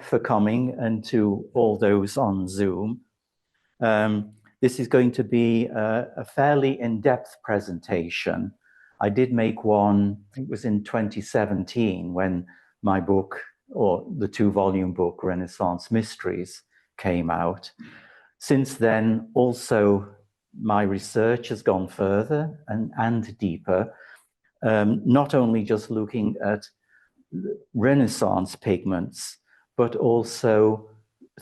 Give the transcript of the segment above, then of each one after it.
for coming, and to all those on Zoom. This is going to be a fairly in-depth presentation. I did make one, I think it was in 2017, when my book, or the 2-volume book, Renaissance Mysteries, came out. Since then, also, my research has gone further and deeper, not only just looking at Renaissance pigments, but also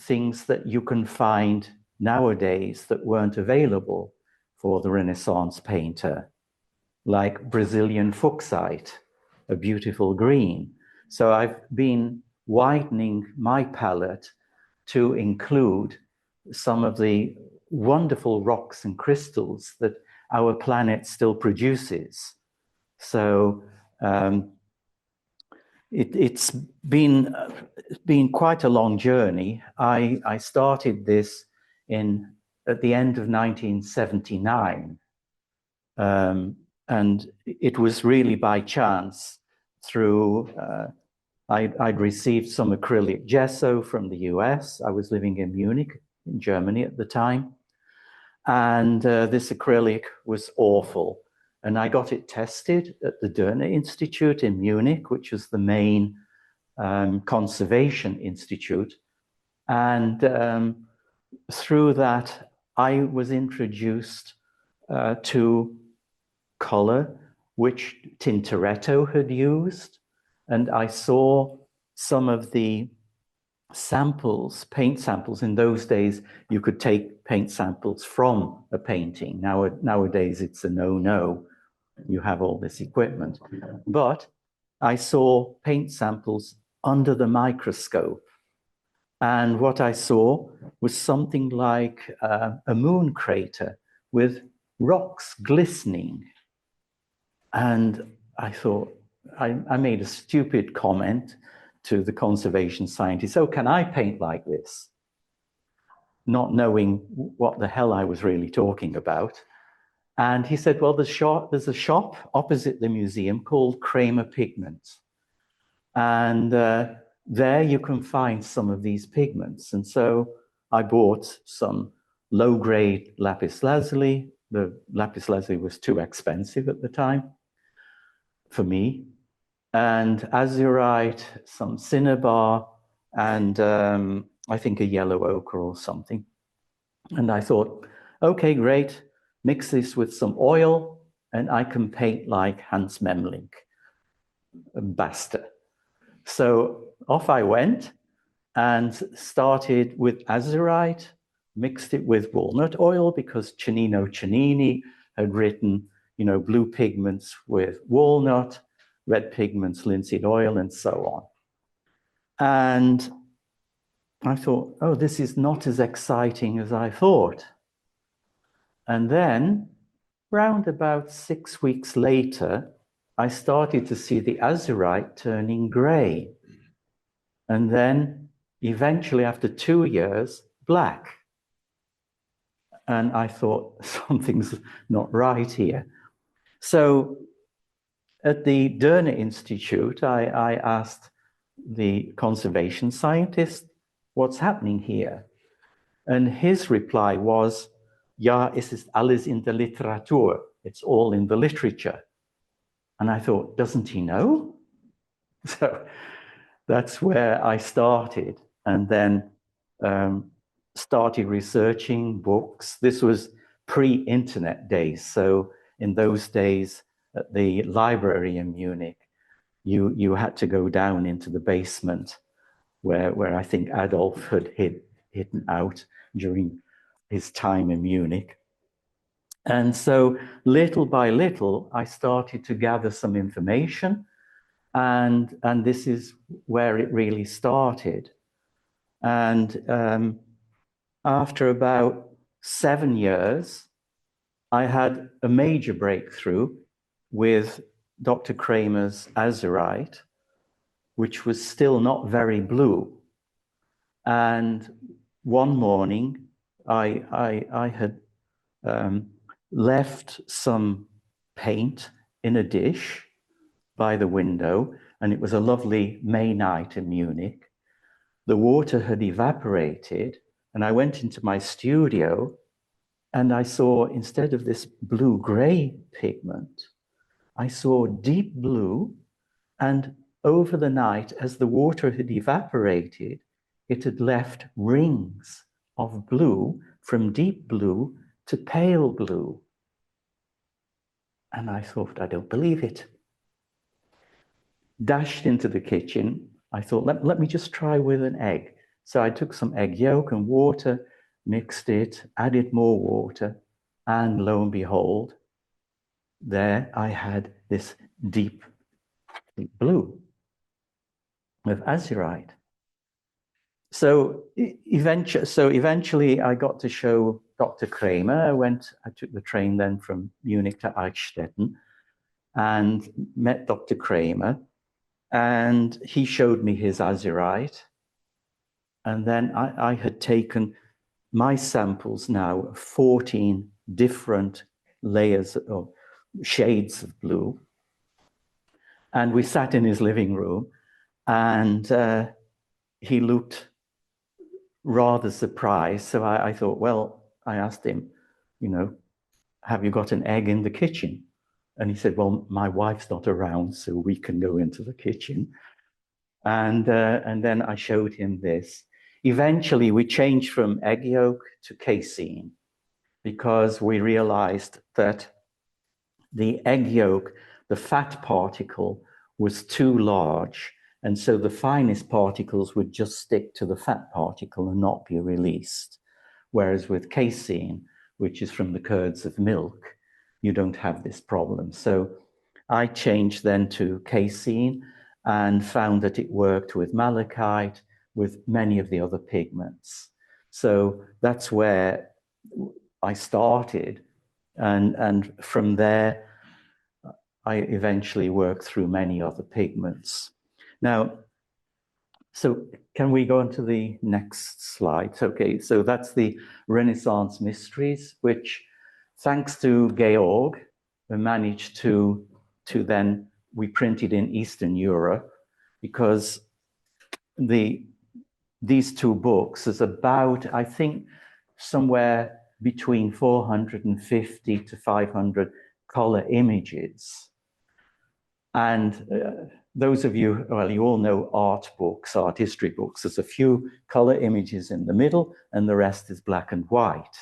things that you can find nowadays that weren't available for the Renaissance painter, like Brazilian fuchsite, a beautiful green. So I've been widening my palette to include some of the wonderful rocks and crystals that our planet still produces. So it's been quite a long journey. I started this at the end of 1979, and it was really by chance. Through I'd received some acrylic gesso from the US. I was living in Munich, in Germany at the time, and this acrylic was awful. And I got it tested at the Derner Institute in Munich, which is the main conservation institute. And through that, I was introduced to color, which Tintoretto had used. And I saw some of the samples, paint samples. In those days, you could take paint samples from a painting. Nowadays, it's a no-no. You have all this equipment. But I saw paint samples under the microscope. And what I saw was something like a moon crater with rocks glistening. And I thought, I made a stupid comment to the conservation scientist, "Oh, can I paint like this?" Not knowing what the hell I was really talking about. And he said, "Well, there's a shop opposite the museum called Kramer Pigments. And there you can find some of these pigments." And so I bought some low-grade lapis lazuli. The lapis lazuli was too expensive at the time for me. And azurite, some cinnabar, and I think a yellow ochre or something. And I thought, okay, great. Mix this with some oil, and I can paint like Hans Memling, basta. So off I went and started with azurite, mixed it with walnut oil because Cennino Cennini had written, blue pigments with walnut, red pigments, linseed oil, and so on. And I thought, oh, this is not as exciting as I thought. And then, round about 6 weeks later, I started to see the azurite turning gray. And then, eventually, after 2 years, black. And I thought, something's not right here. So, at the Derner Institute, I asked the conservation scientist, what's happening here? And his reply was, ja, es ist alles in der Literatur. It's all in the literature. And I thought, doesn't he know? So that's where I started, and then started researching books. This was pre-internet days. So in those days, at the library in Munich, you had to go down into the basement where I think Adolf had hidden out during his time in Munich. And so little by little, I started to gather some information, and this is where it really started. And after about 7 years, I had a major breakthrough with Dr. Kramer's azurite, which was still not very blue. And one morning, I had left some paint in a dish by the window, and it was a lovely May night in Munich. the water had evaporated, and I went into my studio and I saw, instead of this blue-gray pigment, I saw deep blue, and over the night, as the water had evaporated, it had left rings of blue from deep blue to pale blue. And I thought, I don't believe it. Dashed into the kitchen. I thought, let me just try with an egg. So I took some egg yolk and water, mixed it, added more water, and lo and behold, there I had this deep blue with azurite. So eventually I got to show Dr. Kramer. I took the train then from Munich to Eichstätten and met Dr. Kramer, and he showed me his azurite. And then I had taken my samples now of 14 different layers or shades of blue. And we sat in his living room, and he looked rather surprised. So I thought, well, I asked him, have you got an egg in the kitchen? And he said, well, my wife's not around, so we can go into the kitchen. And then I showed him this. Eventually, we changed from egg yolk to casein because we realized that the egg yolk, the fat particle, was too large. And so the finest particles would just stick to the fat particle and not be released. Whereas with casein, which is from the curds of milk, you don't have this problem. So I changed then to casein and found that it worked with malachite, with many of the other pigments. So that's where I started. And from there, I eventually worked through many other pigments. Now, so can we go on to the next slide? Okay, so that's the Renaissance Mysteries, which, thanks to Georg, we managed to then, we printed in Eastern Europe, because these two books is about, I think, somewhere between 450 to 500 color images. And those of you, well, you all know art books, art history books. There's a few color images in the middle, and the rest is black and white.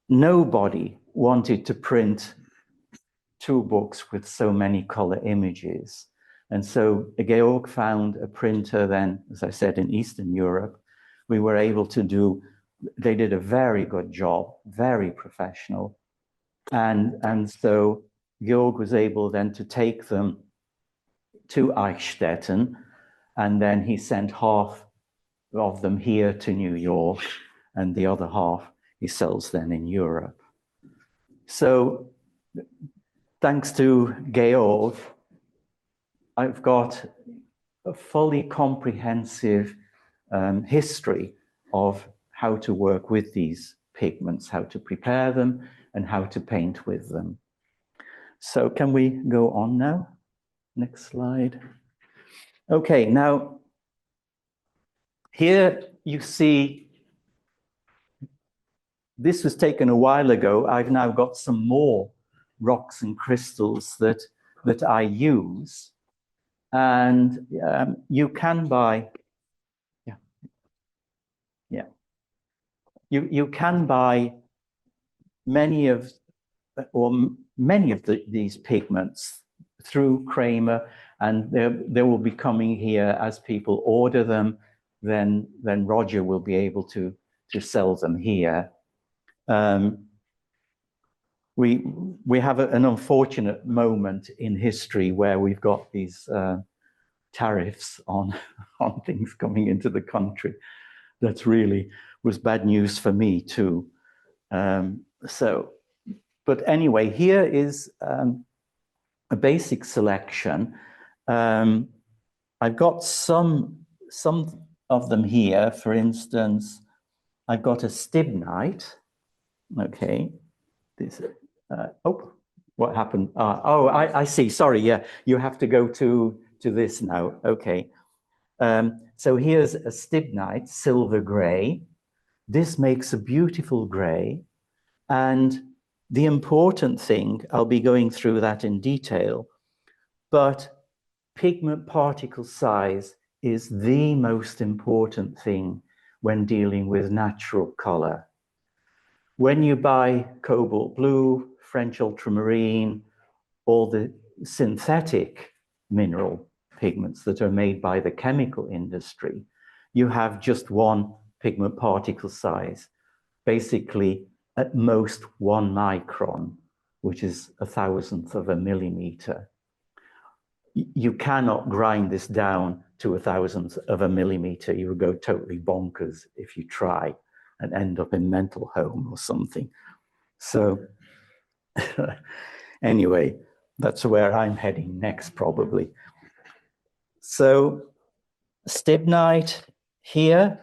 Nobody wanted to print two books with so many color images. And so Georg found a printer then, as I said, in Eastern Europe. We were able to they did a very good job, very professional. And so Georg was able then to take them to Eichstätten, and then he sent half of them here to New York, and the other half he sells then in Europe. So thanks to Georg, I've got a fully comprehensive history of how to work with these pigments, how to prepare them, and how to paint with them. So can we go on now? Next slide. Okay, now here you see, this was taken a while ago. I've now got some more rocks and crystals that I use. And you can buy, you can buy many of these pigments through Kramer, and they will be coming here as people order them. Then Roger will be able to sell them here. We have an unfortunate moment in history where we've got these tariffs on things coming into the country. That really was bad news for me too. But anyway, here is a basic selection. I've got some of them here. For instance, I've got a stibnite. Okay, this. What happened? I see. Sorry. Yeah, you have to go to this now. Okay. So here's a stibnite, silver gray. This makes a beautiful gray. And the important thing, I'll be going through that in detail, but pigment particle size is the most important thing when dealing with natural color. When you buy cobalt blue, French ultramarine, all the synthetic mineral pigments that are made by the chemical industry, you have just one pigment particle size, basically at most 1 micron, which is 1,000th of a millimeter. You cannot grind this down to 1,000th of a millimeter. You would go totally bonkers if you try and end up in mental home or something. So anyway, that's where I'm heading next, probably. So stibnite here,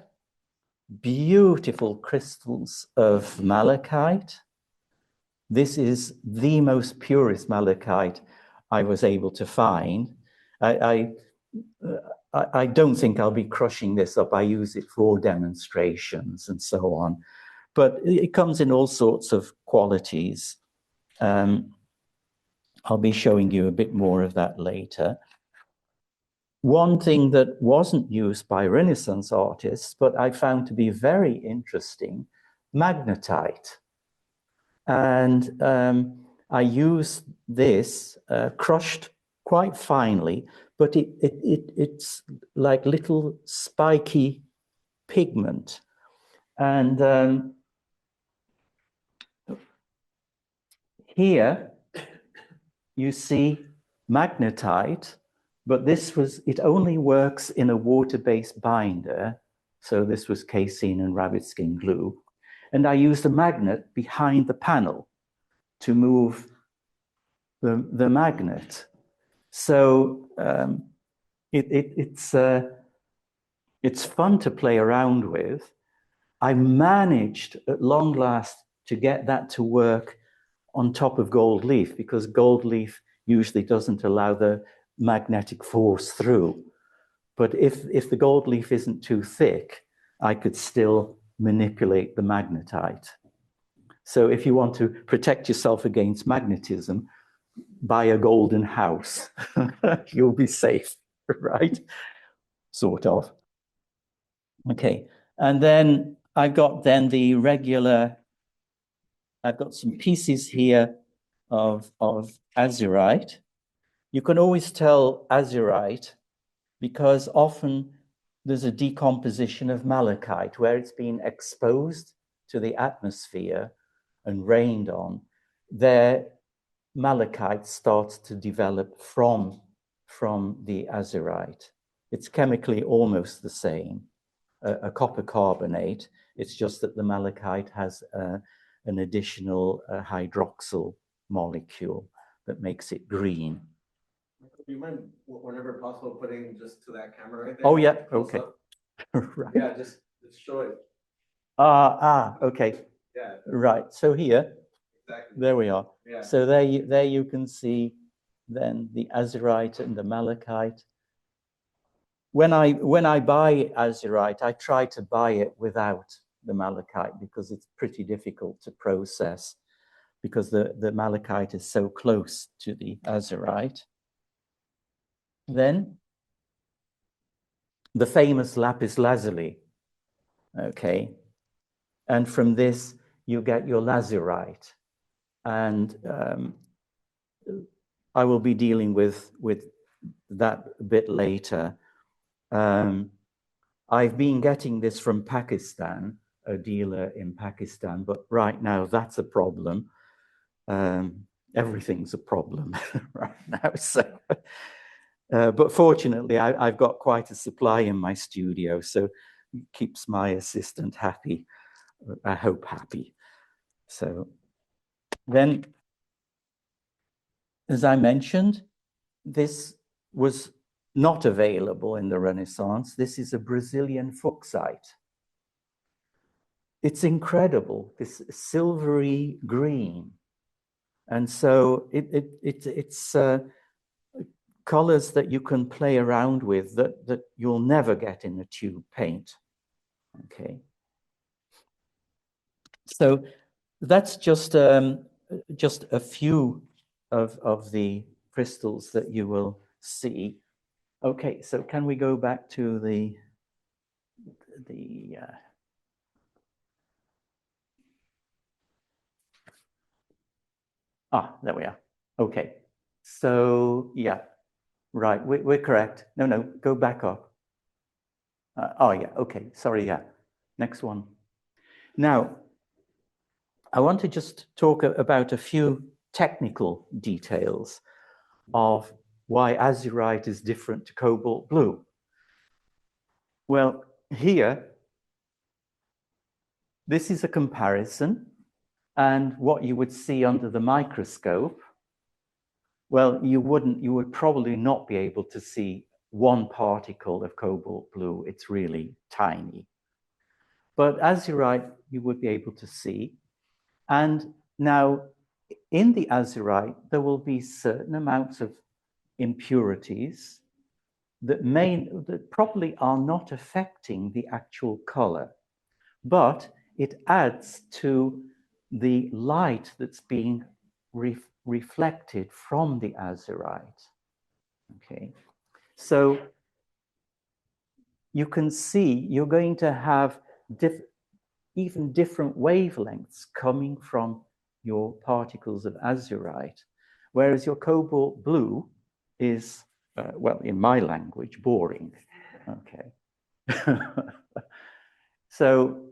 beautiful crystals of malachite. This is the most purest malachite I was able to find. I don't think I'll be crushing this up. I use it for demonstrations and so on. But it comes in all sorts of qualities. I'll be showing you a bit more of that later. One thing that wasn't used by Renaissance artists, but I found to be very interesting, magnetite. And I use this crushed quite finely, but it's like little spiky pigment. And here you see magnetite, but it only works in a water-based binder. So this was casein and rabbit skin glue. And I used a magnet behind the panel to move the magnet. So it's fun to play around with. I managed at long last to get that to work on top of gold leaf, because gold leaf usually doesn't allow the magnetic force through. But if the gold leaf isn't too thick, I could still manipulate the magnetite. So if you want to protect yourself against magnetism, buy a golden house. You'll be safe, right? Sort of. Okay, and then I've got the regular, I've got some pieces here of azurite. You can always tell azurite because often there's a decomposition of malachite where it's been exposed to the atmosphere and rained on. There, malachite starts to develop from the azurite. It's chemically almost the same, a copper carbonate. It's just that the malachite has an additional hydroxyl molecule that makes it green. Do you mind, whenever possible, putting just to that camera right there? Oh, yeah, okay. Right. Yeah, just show it. Okay. Yeah. Right, so here, exactly. There we are. Yeah. So there you can see then the azurite and the malachite. When I buy azurite, I try to buy it without the malachite because it's pretty difficult to process because the malachite is so close to the azurite. Then the famous lapis lazuli, okay? And from this, you get your lazurite. And I will be dealing with that a bit later. I've been getting this from Pakistan, a dealer in Pakistan, but right now that's a problem. Everything's a problem right now. So, but fortunately, I've got quite a supply in my studio, so it keeps my assistant happy. I hope happy. So then, as I mentioned, this was not available in the Renaissance. This is a Brazilian fuchsite. It's incredible, this silvery green. And so it's colors that you can play around with that you'll never get in a tube paint. Okay. So that's just a few of the crystals that you will see. Okay, so can we go back to the there we are. Okay, so yeah, right, we're correct. No, go back up. Oh yeah, okay, sorry, yeah, next one. Now, I want to just talk about a few technical details of why azurite is different to cobalt blue. Well, here, this is a comparison, and what you would see under the microscope, well, you would probably not be able to see one particle of cobalt blue. It's really tiny. But azurite, you would be able to see. And now, in the azurite, there will be certain amounts of impurities that probably are not affecting the actual color, but it adds to the light that's being reflected from the azurite. Okay, so you can see you're going to have even different wavelengths coming from your particles of azurite, whereas your cobalt blue is, well, in my language, boring. Okay. So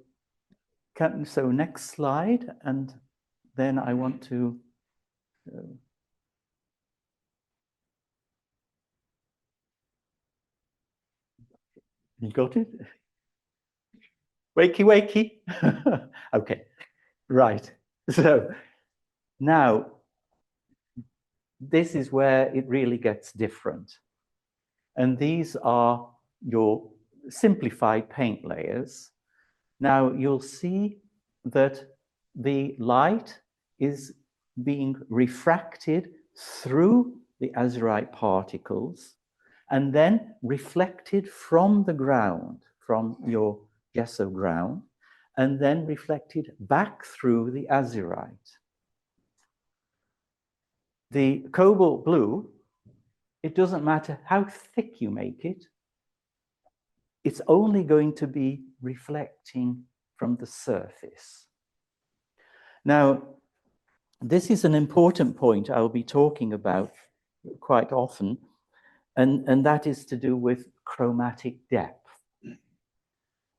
next slide, and then I want to you got it? Wakey, wakey. Okay, right. So now this is where it really gets different. And these are your simplified paint layers. Now you'll see that the light is being refracted through the azurite particles and then reflected from the ground, from your gesso ground, and then reflected back through the azurite. The cobalt blue, it doesn't matter how thick you make it, it's only going to be reflecting from the surface. Now, this is an important point I'll be talking about quite often, and that is to do with chromatic depth.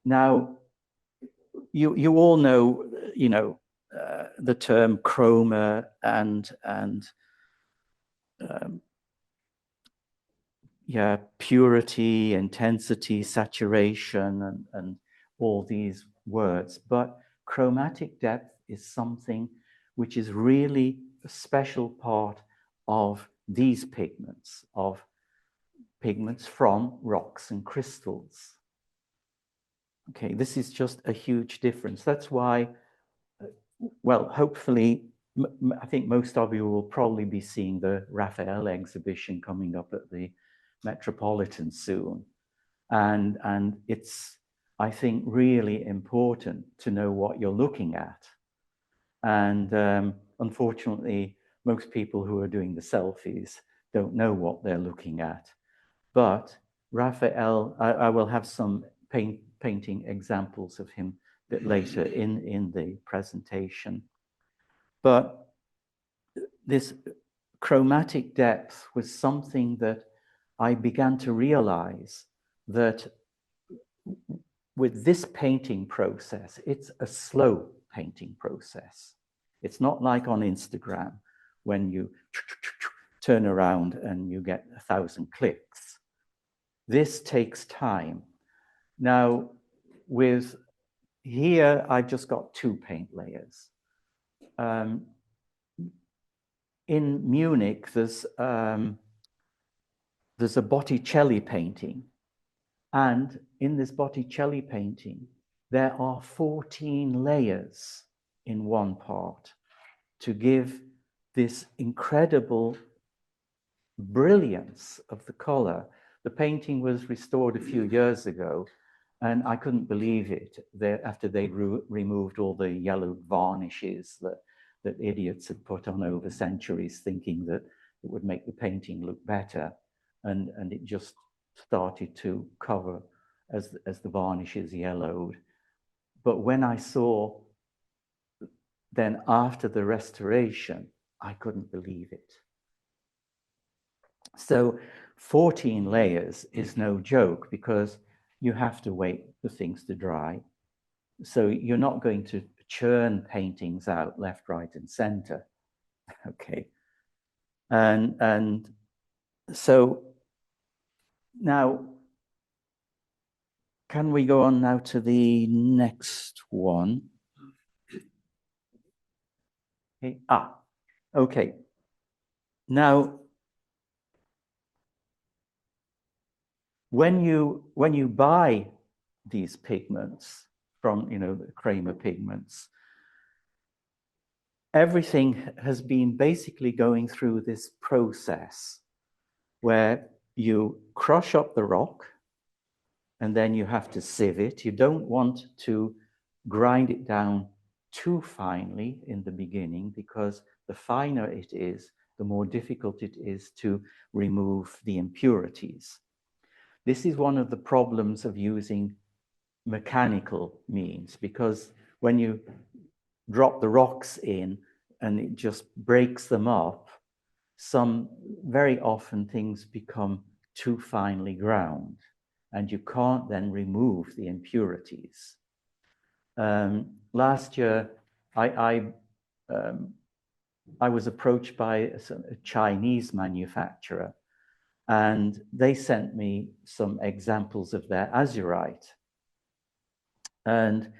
Now, you all know, the term chroma and purity, intensity, saturation, and all these words. But chromatic depth is something which is really a special part of these pigments, from rocks and crystals. Okay, this is just a huge difference. That's why, well, hopefully, I think most of you will probably be seeing the Raphael exhibition coming up at the Metropolitan soon. And it's, I think, really important to know what you're looking at. And unfortunately, most people who are doing the selfies don't know what they're looking at. But Raphael, I will have some painting examples of him a bit later in the presentation. But this chromatic depth was something that I began to realize that with this painting process, it's a slow painting process. It's not like on Instagram when you turn around and you get 1,000 clicks. This takes time. Now, with here, I've just got 2 paint layers. In Munich, there's a Botticelli painting. And in this Botticelli painting, there are 14 layers in one part to give this incredible brilliance of the color. The painting was restored a few years ago, and I couldn't believe it. After they'd removed all the yellowed varnishes that idiots had put on over centuries, thinking that it would make the painting look better, and it just started to cover as the varnishes yellowed. But when I saw then after the restoration, I couldn't believe it. So 14 layers is no joke, because you have to wait for things to dry. So you're not going to churn paintings out left, right, and center. Okay. And so now, can we go on now to the next one? Okay. Okay. Now, when you buy these pigments from, the Kramer pigments, everything has been basically going through this process where you crush up the rock and then you have to sieve it. You don't want to grind it down too finely in the beginning, because the finer it is, the more difficult it is to remove the impurities. This is one of the problems of using mechanical means, because when you drop the rocks in and it just breaks them up, very often things become too finely ground, and you can't then remove the impurities. Last year, I was approached by a Chinese manufacturer, and they sent me some examples of their azurite. And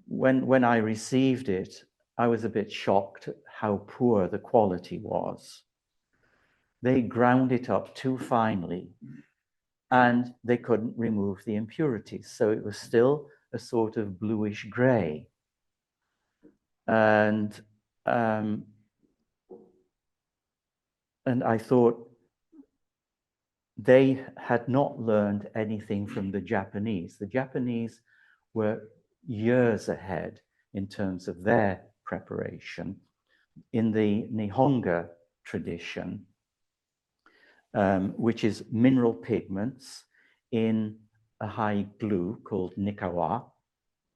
when I received it, I was a bit shocked at how poor the quality was. They ground it up too finely, and they couldn't remove the impurities. So it was still a sort of bluish gray. And I thought they had not learned anything from the Japanese. The Japanese were years ahead in terms of their preparation. In the Nihonga tradition, which is mineral pigments in a high glue called nikawa.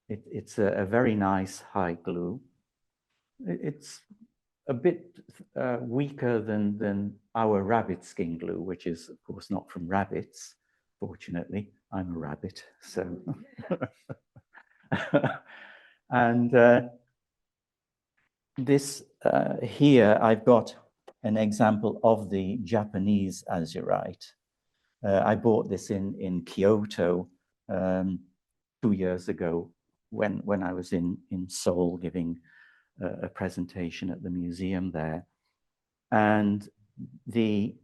It's a very nice high glue. It's a bit weaker than our rabbit skin glue, which is, of course, not from rabbits. Fortunately, I'm a rabbit, so. And this here, I've got an example of the Japanese azurite. I bought this in Kyoto 2 years ago when I was in Seoul giving a presentation at the museum there. And the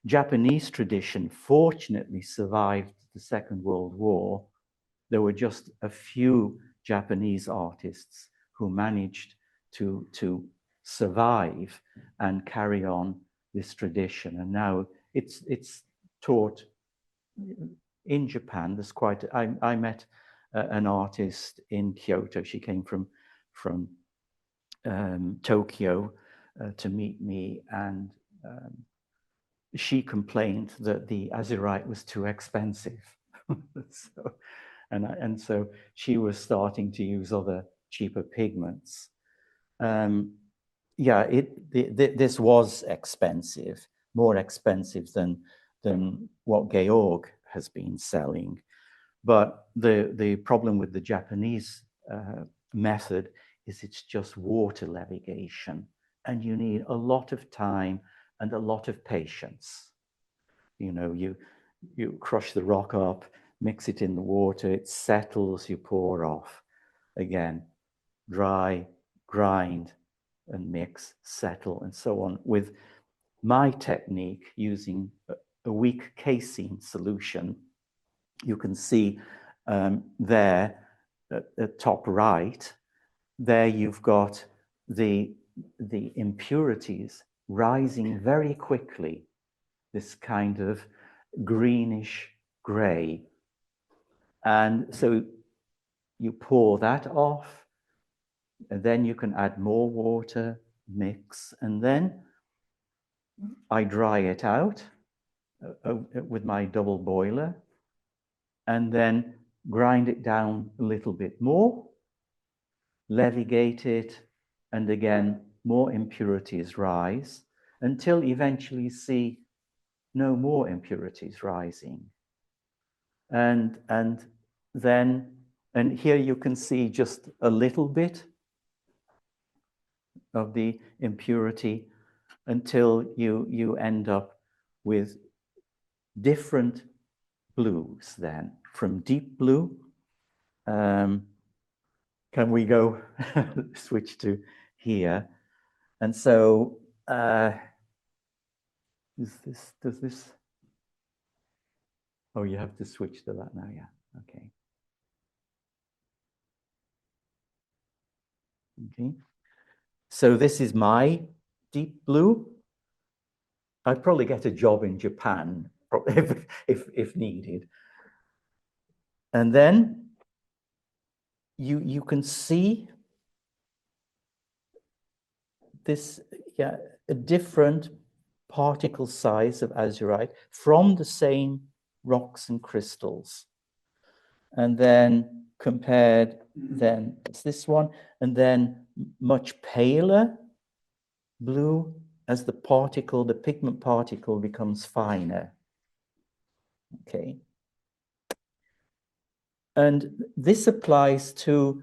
Japanese tradition fortunately survived the Second World War. There were just a few Japanese artists who managed to survive and carry on this tradition. And now it's taught in Japan. There's quite. I met an artist in Kyoto. She came from Tokyo to meet me, and she complained that the azurite was too expensive. So she was starting to use other cheaper pigments. This was expensive, more expensive than what Georg has been selling. But the problem with the Japanese method is it's just water levigation, and you need a lot of time and a lot of patience. You crush the rock up, mix it in the water, it settles, you pour off. Again, dry, grind, and mix, settle, and so on. With my technique, using a weak casein solution, you can see there at top right, there you've got the impurities rising very quickly, this kind of greenish gray. And so you pour that off, and then you can add more water, mix, and then I dry it out with my double boiler, and then grind it down a little bit more, levigate it, and again, more impurities rise until eventually you see no more impurities rising. And then, and here you can see just a little bit of the impurity until you end up with different blues then, from deep blue. Can we go switch to here? And so, does this, oh, you have to switch to that now, yeah, okay. Okay, so this is my deep blue. I'd probably get a job in Japan if needed. And then you can see this, yeah, a different particle size of azurite from the same rocks and crystals. And then compared, then it's this one, and then much paler blue as the particle, the pigment particle becomes finer. Okay. And this applies to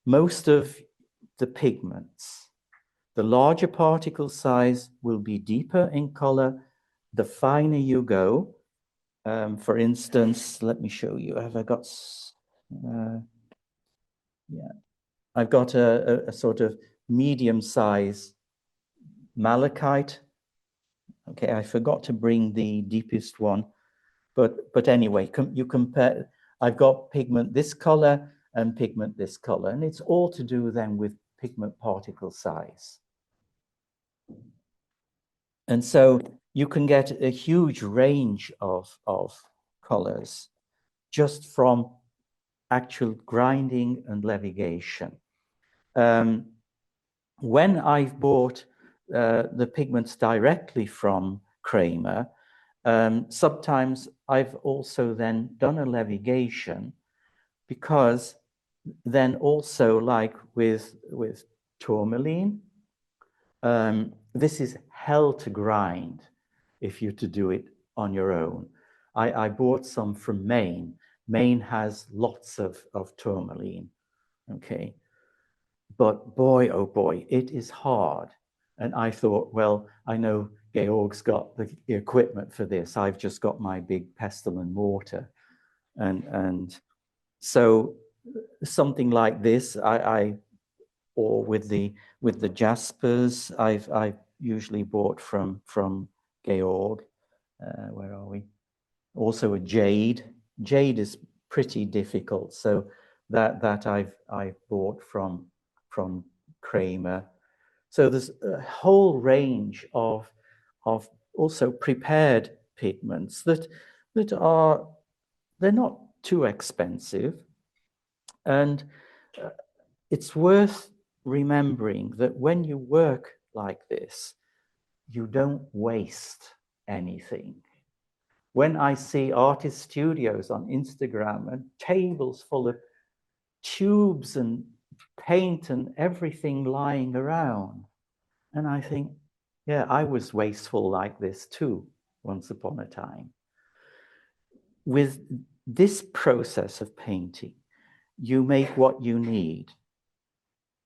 most of the pigments. The larger particle size will be deeper in color, the finer you go. For instance, let me show you. Have I got, yeah, I've got a sort of medium size malachite. Okay, I forgot to bring the deepest one, but anyway, you compare, I've got pigment this color and pigment this color, and it's all to do then with pigment particle size. And so you can get a huge range of colors just from actual grinding and levigation. When I've bought the pigments directly from Kramer, sometimes I've also then done a levigation, because then also, like with tourmaline, this is hell to grind if you're to do it on your own. I bought some from Maine. Maine has lots of tourmaline, okay? But boy, oh boy, it is hard. And I thought, well, I know Georg's got the equipment for this. I've just got my big pestle and mortar. And so something like this, or with the jaspers, I've usually bought from Georg. Where are we? Also a jade. Jade is pretty difficult, so that I've bought from Kramer. So there's a whole range of also prepared pigments that are, they're not too expensive, and it's worth remembering that when you work like this, you don't waste anything. When I see artist studios on Instagram and tables full of tubes and paint and everything lying around, and I think, yeah, I was wasteful like this too, once upon a time. With this process of painting, you make what you need.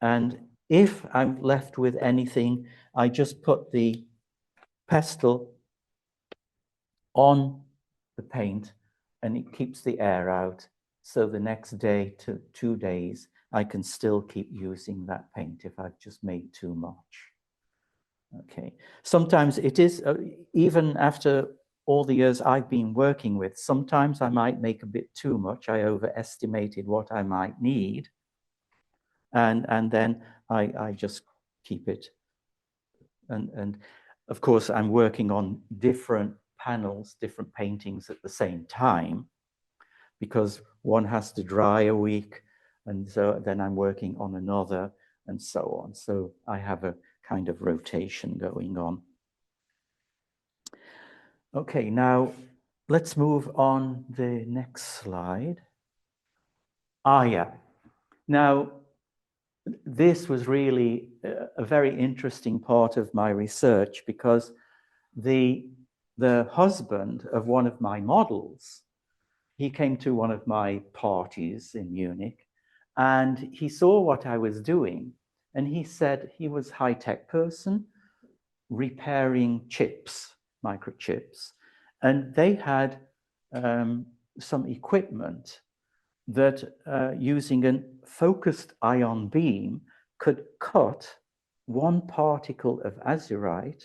And if I'm left with anything, I just put the pestle on the paint and it keeps the air out. So the next day to 2 days, I can still keep using that paint if I've just made too much. Okay. Sometimes it is, even after all the years I've been working with, sometimes I might make a bit too much. I overestimated what I might need. And then I just keep it. And of course, I'm working on different panels, different paintings at the same time, because one has to dry a week, and so then I'm working on another, and so on. So I have a kind of rotation going on. Okay, now let's move on the next slide. Yeah. Now, this was really a very interesting part of my research, because the husband of one of my models, he came to one of my parties in Munich, and he saw what I was doing, and he said he was a high-tech person repairing chips, microchips, and they had some equipment that using a focused ion beam could cut one particle of azurite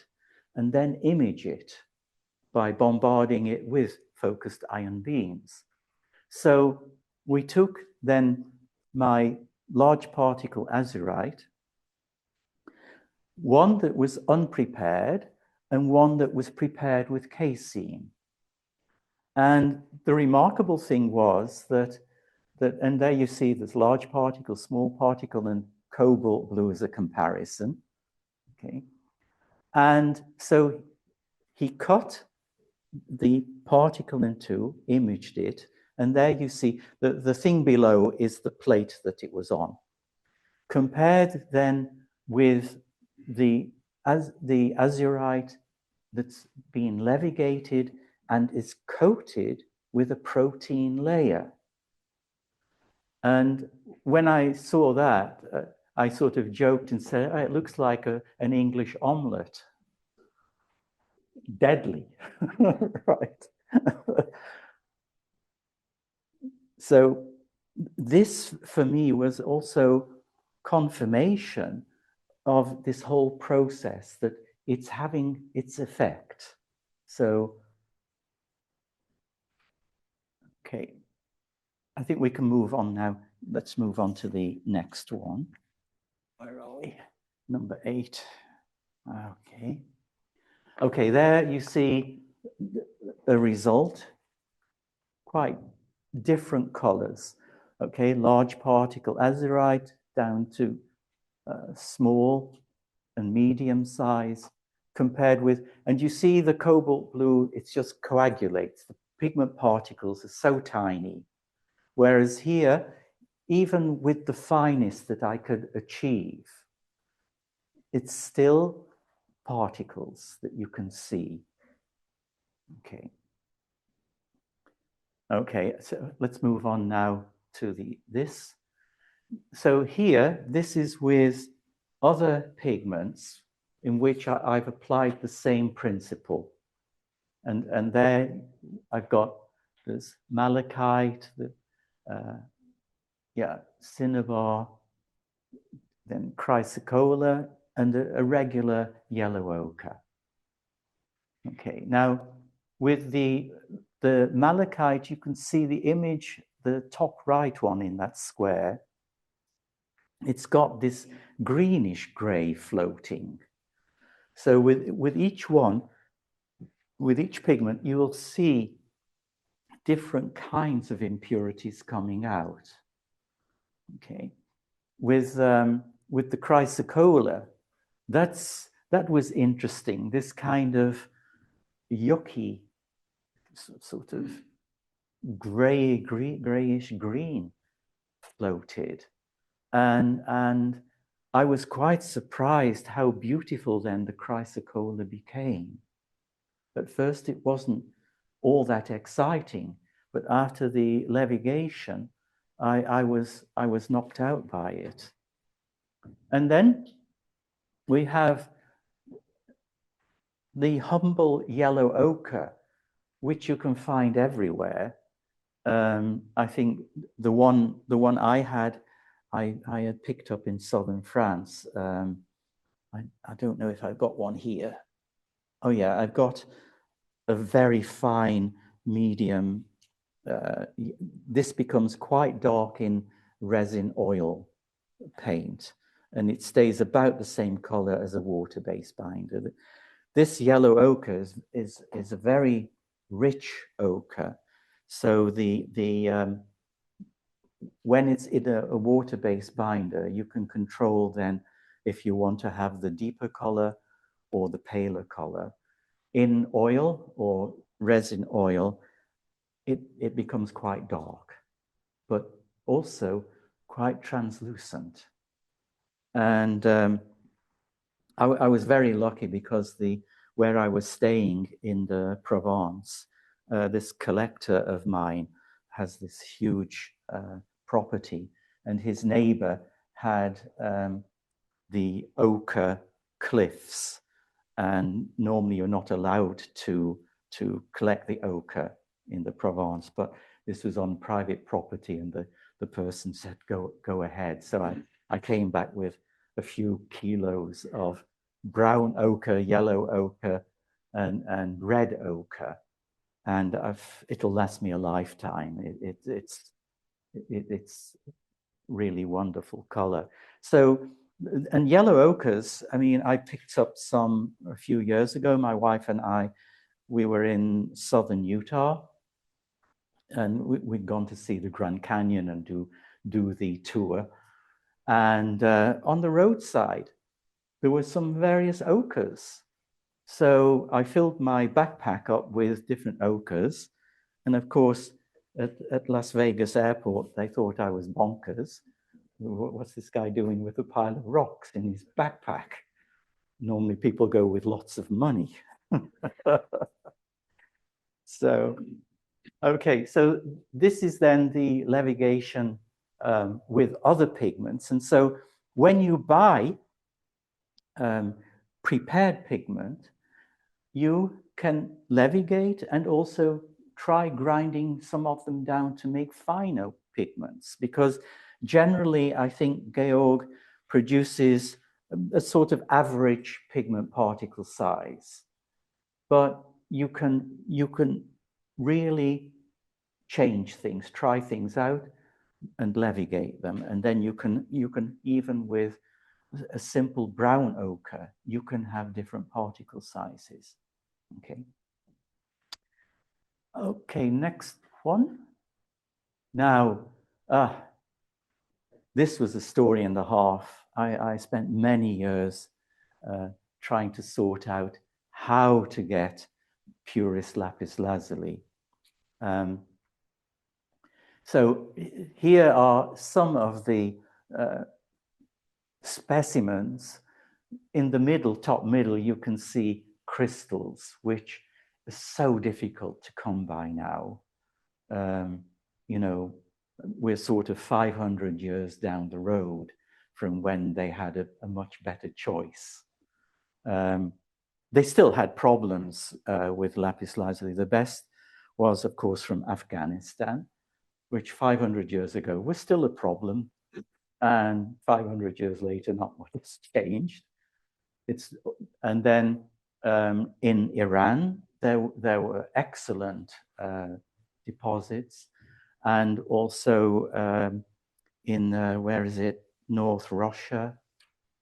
and then image it by bombarding it with focused ion beams. So we took then my large particle azurite, one that was unprepared and one that was prepared with casein. And the remarkable thing was that, and there you see this large particle, small particle, and cobalt blue as a comparison. Okay. And so he cut the particle in two, imaged it, and there you see the thing below is the plate that it was on. Compared then with the azurite that's been levigated and is coated with a protein layer. And when I saw that, I sort of joked and said, oh, it looks like an English omelette. Deadly, right? So this, for me, was also confirmation of this whole process, that it's having its effect. So, okay, I think we can move on now. Let's move on to the next one. Where are we? Number 8. Okay. Okay, there you see the result. Quite different colors. Okay, large particle azurite down to small and medium size, compared with, and you see the cobalt blue, it just coagulates. The pigment particles are so tiny. Whereas here, even with the finest that I could achieve, it's still particles that you can see. Okay. Okay, so let's move on now to this. So here, this is with other pigments in which I've applied the same principle. And there I've got this malachite, cinnabar, then chrysocolla, and a regular yellow ochre. Okay, now with the malachite, you can see the image, the top right one in that square. It's got this greenish gray floating. So with each one, with each pigment, you will see different kinds of impurities coming out. Okay, with the chrysocolla, that was interesting. This kind of yucky, sort of grayish green floated, and I was quite surprised how beautiful then the chrysocolla became. At first, it wasn't all that exciting, but after the levigation, I was knocked out by it. And then we have the humble yellow ochre, which you can find everywhere. I think the one I had picked up in southern France. I don't know if I've got one here. Oh yeah, I've got a very fine medium. This becomes quite dark in resin oil paint, and it stays about the same color as a water-based binder. this yellow ochre is a very rich ochre. So when it's in a water-based binder, you can control then if you want to have the deeper color or the paler color. In oil or resin oil, it becomes quite dark, but also quite translucent. And I was very lucky because where I was staying in the Provence, this collector of mine has this huge property, and his neighbor had the ochre cliffs, and normally you're not allowed to collect the ochre in the Provence, but this was on private property, and the person said, go ahead. So I came back with a few kilos of brown ochre, yellow ochre, and red ochre, and it'll last me a lifetime. It's really wonderful color. So, and yellow ochres, I mean, I picked up some a few years ago. My wife and I, we were in southern Utah, and we'd gone to see the Grand Canyon and do the tour. And on the roadside, there were some various ochres. So I filled my backpack up with different ochres. And of course, at Las Vegas airport, they thought I was bonkers. What's this guy doing with a pile of rocks in his backpack? Normally people go with lots of money. So, okay, so this is then the levigation with other pigments. And so when you buy prepared pigment, you can levigate and also try grinding some of them down to make finer pigments, because generally I think Georg produces a sort of average pigment particle size, but you can really change things, try things out and levigate them, and then you can even with a simple brown ochre, you can have different particle sizes. Okay, next one. Now, this was a story and a half. I spent many years trying to sort out how to get purest lapis lazuli. So here are some of the specimens. In the middle, top middle, you can see crystals, which is so difficult to come by now. You know, we're sort of 500 years down the road from when they had a much better choice. They still had problems with lapis lazuli. The best was, of course, from Afghanistan, which 500 years ago was still a problem. And 500 years later, not much has changed. And then in Iran, there were excellent deposits, and also in where is it, North Russia,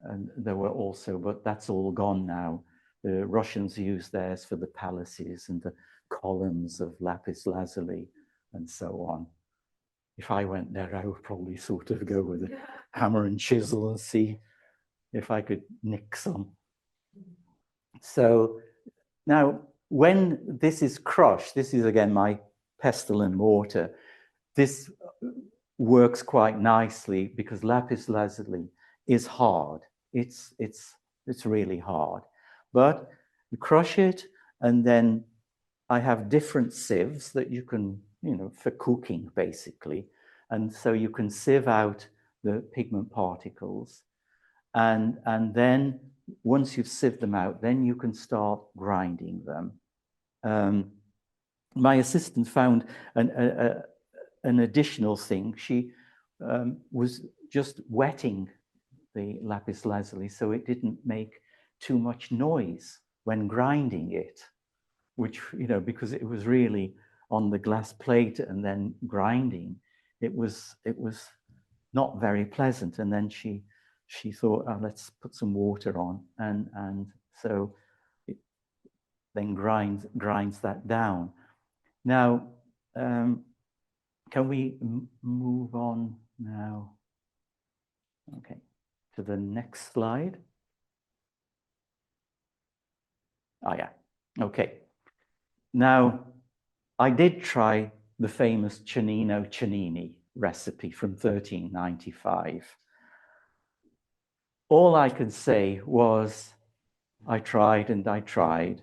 and there were also, but that's all gone now. The Russians used theirs for the palaces and the columns of lapis lazuli and so on. If I went there, I would probably sort of go with a hammer and chisel and see if I could nick some. So now, when this is crushed, this is again my pestle and mortar. This works quite nicely because lapis lazuli is hard. It's really hard. But you crush it, and then I have different sieves that you can, you know, for cooking basically. And so you can sieve out the pigment particles. And then once you've sieved them out, then you can start grinding them. My assistant found an additional thing. She was just wetting the lapis lazuli so it didn't make too much noise when grinding it, which, you know, because it was really on the glass plate and then grinding, it was not very pleasant. And then she thought, oh, let's put some water on, and so then grinds that down. Now, can we move on now? Okay, to the next slide. Oh, yeah. Okay. Now, I did try the famous Cennino Cennini recipe from 1395. All I could say was, I tried and I tried.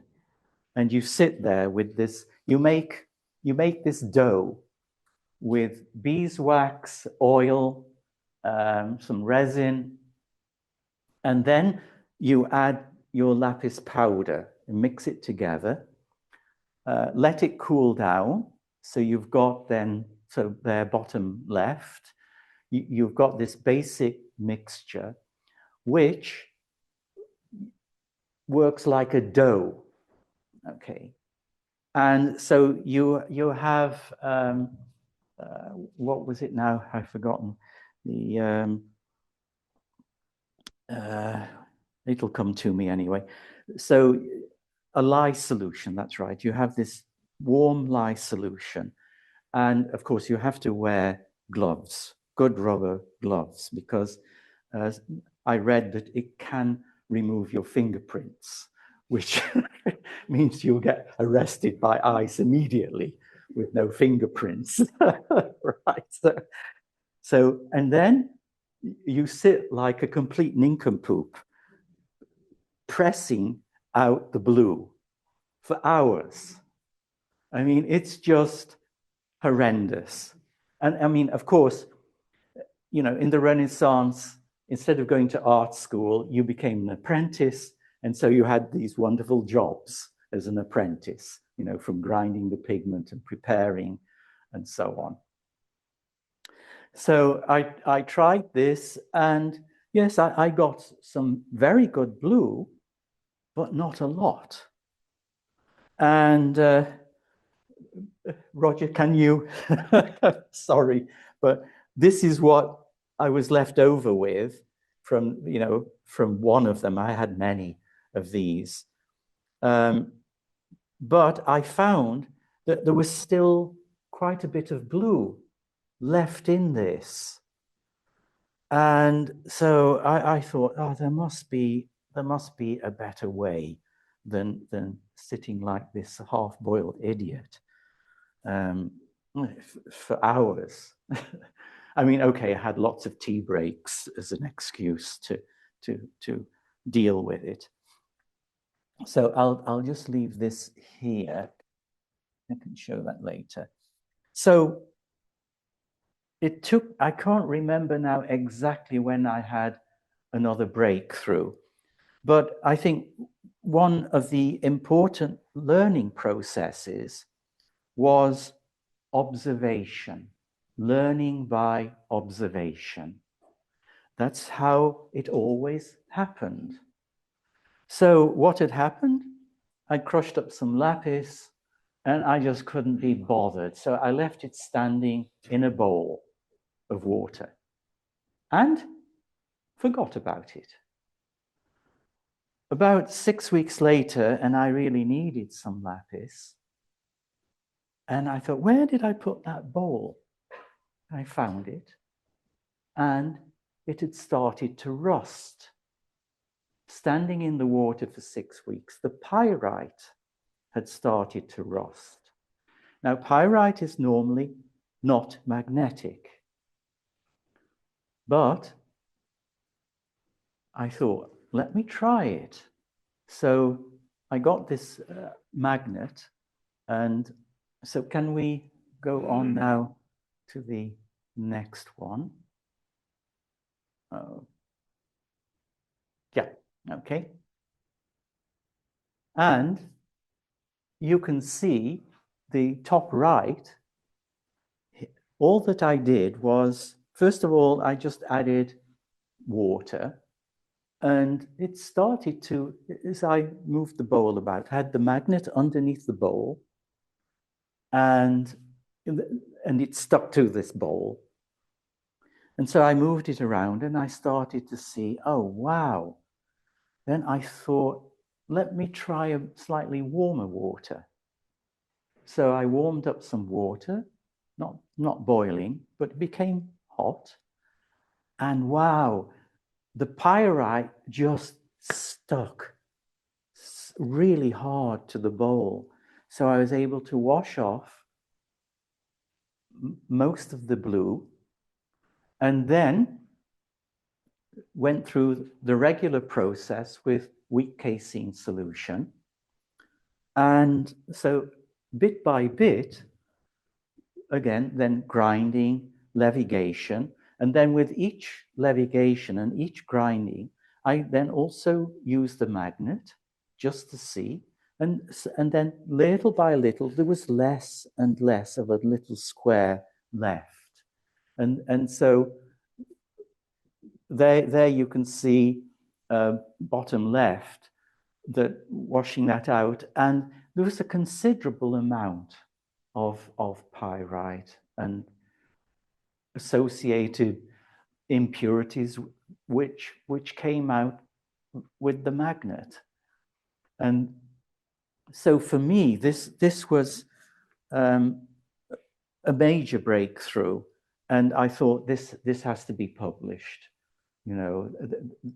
And you sit there with this, you make this dough with beeswax, oil, some resin, and then you add your lapis powder and mix it together. Let it cool down. So you've got then, so there bottom left, you've got this basic mixture, which works like a dough, okay? And so you have, what was it now? I've forgotten. It'll come to me anyway. So a lye solution, that's right. You have this warm lye solution. And of course, you have to wear gloves, good rubber gloves, because I read that it can remove your fingerprints, which means you'll get arrested by ICE immediately with no fingerprints. Right. So, and then you sit like a complete nincompoop, pressing out the blue for hours. I mean, it's just horrendous. And I mean, of course, you know, in the Renaissance, instead of going to art school, you became an apprentice. And so you had these wonderful jobs as an apprentice, you know, from grinding the pigment and preparing and so on. So I tried this, and yes, I got some very good blue, but not a lot. And Roger, can you, sorry, but this is what I was left over with from, you know, from one of them. I had many of these. But I found that there was still quite a bit of blue left in this. And so I thought, oh, there must be a better way than sitting like this half-boiled idiot for hours. I mean, okay, I had lots of tea breaks as an excuse to deal with it. So I'll just leave this here. I can show that later. So it took, I can't remember now exactly when I had another breakthrough, but I think one of the important learning processes was observation, learning by observation. That's how it always happened. So what had happened? I crushed up some lapis and I just couldn't be bothered. So I left it standing in a bowl of water and forgot about it. About 6 weeks later, and I really needed some lapis, and I thought, where did I put that bowl? I found it, and it had started to rust. Standing in the water for 6 weeks, the pyrite had started to rust. Now, pyrite is normally not magnetic, but I thought, let me try it. So I got this magnet, and so can we go on now to the next one? Yeah, okay. And you can see the top right, all that I did was, first of all, I just added water, and it started to, as I moved the bowl about, I had the magnet underneath the bowl, and it stuck to this bowl. And so I moved it around and I started to see, oh, wow. Then I thought, let me try a slightly warmer water. So I warmed up some water, not boiling, but it became hot. And wow, the pyrite just stuck really hard to the bowl. So I was able to wash off most of the blue and then went through the regular process with weak casein solution. And so bit by bit, again, then grinding, levigation, and then with each levigation and each grinding, I then also use the magnet just to see, and then little by little, there was less and less of a little square left. And so there you can see bottom left, that washing that out, and there was a considerable amount of pyrite and associated impurities which came out with the magnet. And so for me, this was a major breakthrough, and I thought this has to be published. You know,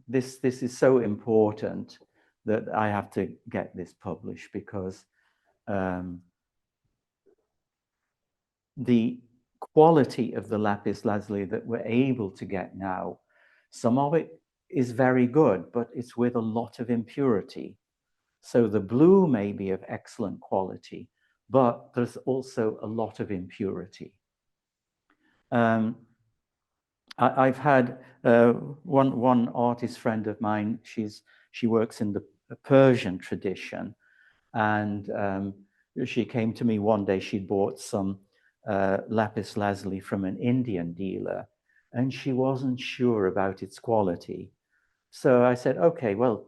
this is so important that I have to get this published, because the quality of the lapis lazuli that we're able to get now, some of it is very good, but it's with a lot of impurity. So the blue may be of excellent quality, but there's also a lot of impurity. I've had one artist friend of mine, she works in the Persian tradition, and she came to me one day. She'd bought some lapis lazuli from an Indian dealer, and she wasn't sure about its quality. So I said, okay, well,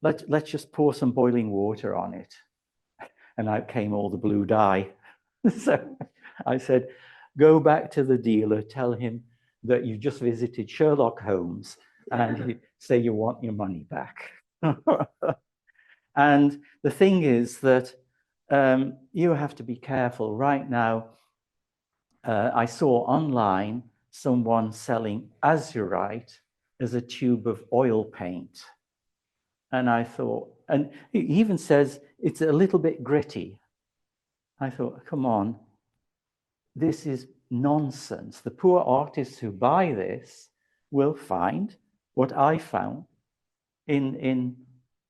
let's just pour some boiling water on it. And out came all the blue dye. So I said, go back to the dealer, tell him that you just visited Sherlock Holmes, and say you want your money back. And the thing is that you have to be careful. Right now, I saw online someone selling azurite as a tube of oil paint. And I thought, and he even says it's a little bit gritty. I thought, come on, this is nonsense. The poor artists who buy this will find what I found. In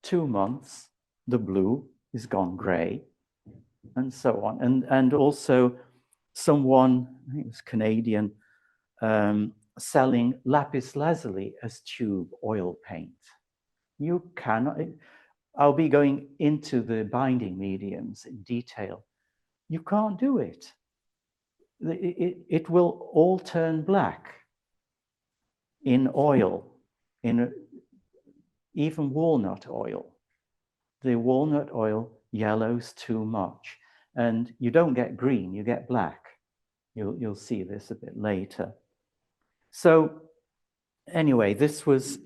2 months, the blue is gone gray, and so on. And also someone, I think it was Canadian, selling lapis lazuli as tube oil paint. You cannot, I'll be going into the binding mediums in detail. You can't do it. It will all turn black in oil, even walnut oil. The walnut oil yellows too much, and you don't get green, you get black. You'll see this a bit later. So anyway, this was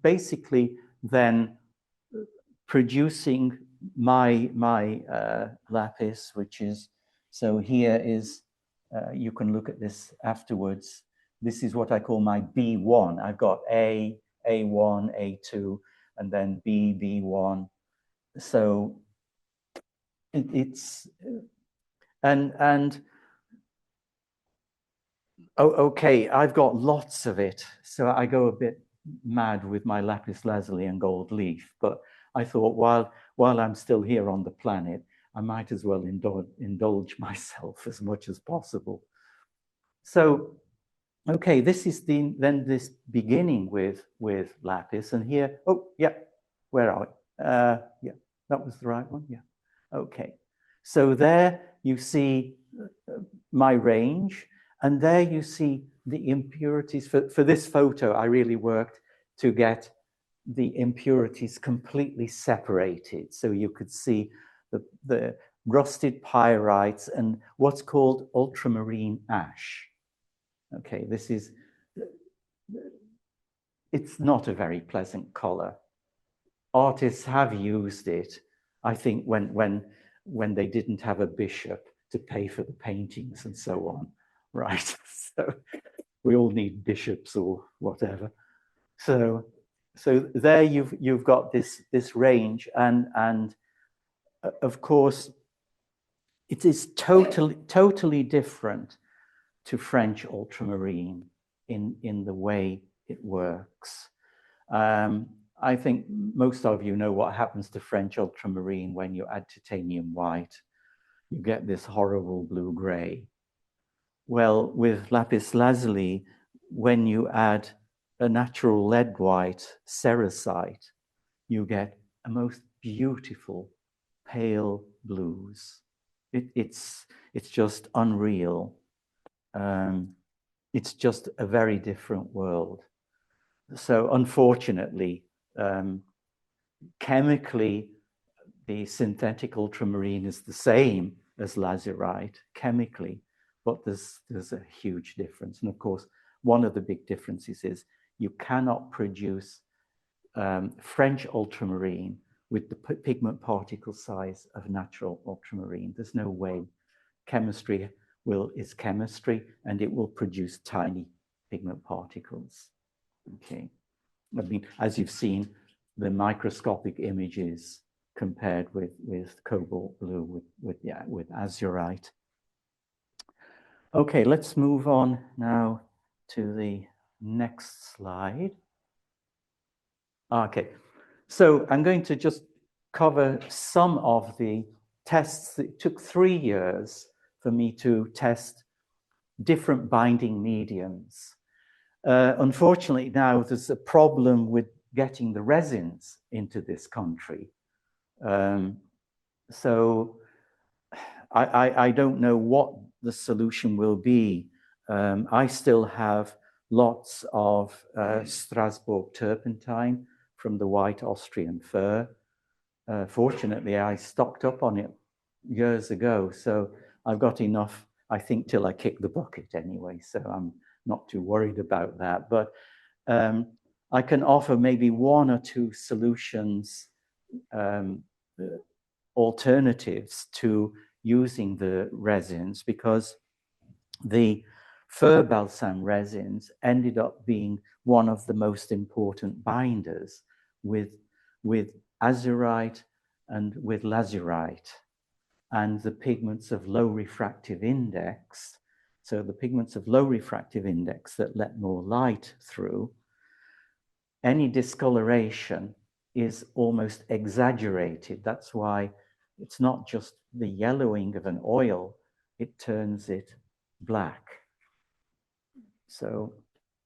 basically then producing my lapis, which is, so here is, you can look at this afterwards. This is what I call my B1. I've got A, A1, A2, and then B, B1. So it's, and oh, okay, I've got lots of it. So I go a bit mad with my lapis lazuli and gold leaf, but I thought while I'm still here on the planet, I might as well indulge myself as much as possible. So, okay, this is then this beginning with lapis, and here, oh yeah, where are we? Yeah, that was the right one. Yeah, okay. So there you see my range, and there you see the impurities. For this photo, I really worked to get the impurities completely separated, so you could see the rusted pyrites and what's called ultramarine ash. Okay, this is, it's not a very pleasant color. artists have used it, I think, when they didn't have a bishop to pay for the paintings and so on, right? So we all need bishops or whatever. So there you've got this range, and of course it is totally different to French ultramarine in the way it works. I think most of you know what happens to French ultramarine when you add titanium white. You get this horrible blue-gray. Well, with lapis lazuli, when you add a natural lead white cerussite, you get a most beautiful pale blues. It's just unreal. It's just a very different world. So unfortunately, chemically, the synthetic ultramarine is the same as lazurite chemically, but there's a huge difference. And of course, one of the big differences is you cannot produce French ultramarine with the pigment particle size of natural ultramarine. There's no way. Chemistry is chemistry, and it will produce tiny pigment particles. Okay, I mean, as you've seen, the microscopic images compared with cobalt blue with azurite. Okay, let's move on now to the next slide. Okay, so I'm going to just cover some of the tests. It took 3 years for me to test different binding mediums. Unfortunately, now there's a problem with getting the resins into this country. So I don't know what the solution will be. I still have lots of Strasbourg turpentine from the white Austrian fir. Fortunately, I stocked up on it years ago, so I've got enough, I think, till I kick the bucket anyway, so I'm not too worried about that. But I can offer maybe 1 or 2 solutions, alternatives to using the resins, because the fir balsam resins ended up being one of the most important binders with azurite and with lazurite, and the pigments of low refractive index. So the pigments of low refractive index that let more light through, any discoloration is almost exaggerated. That's why it's not just the yellowing of an oil, it turns it black. So,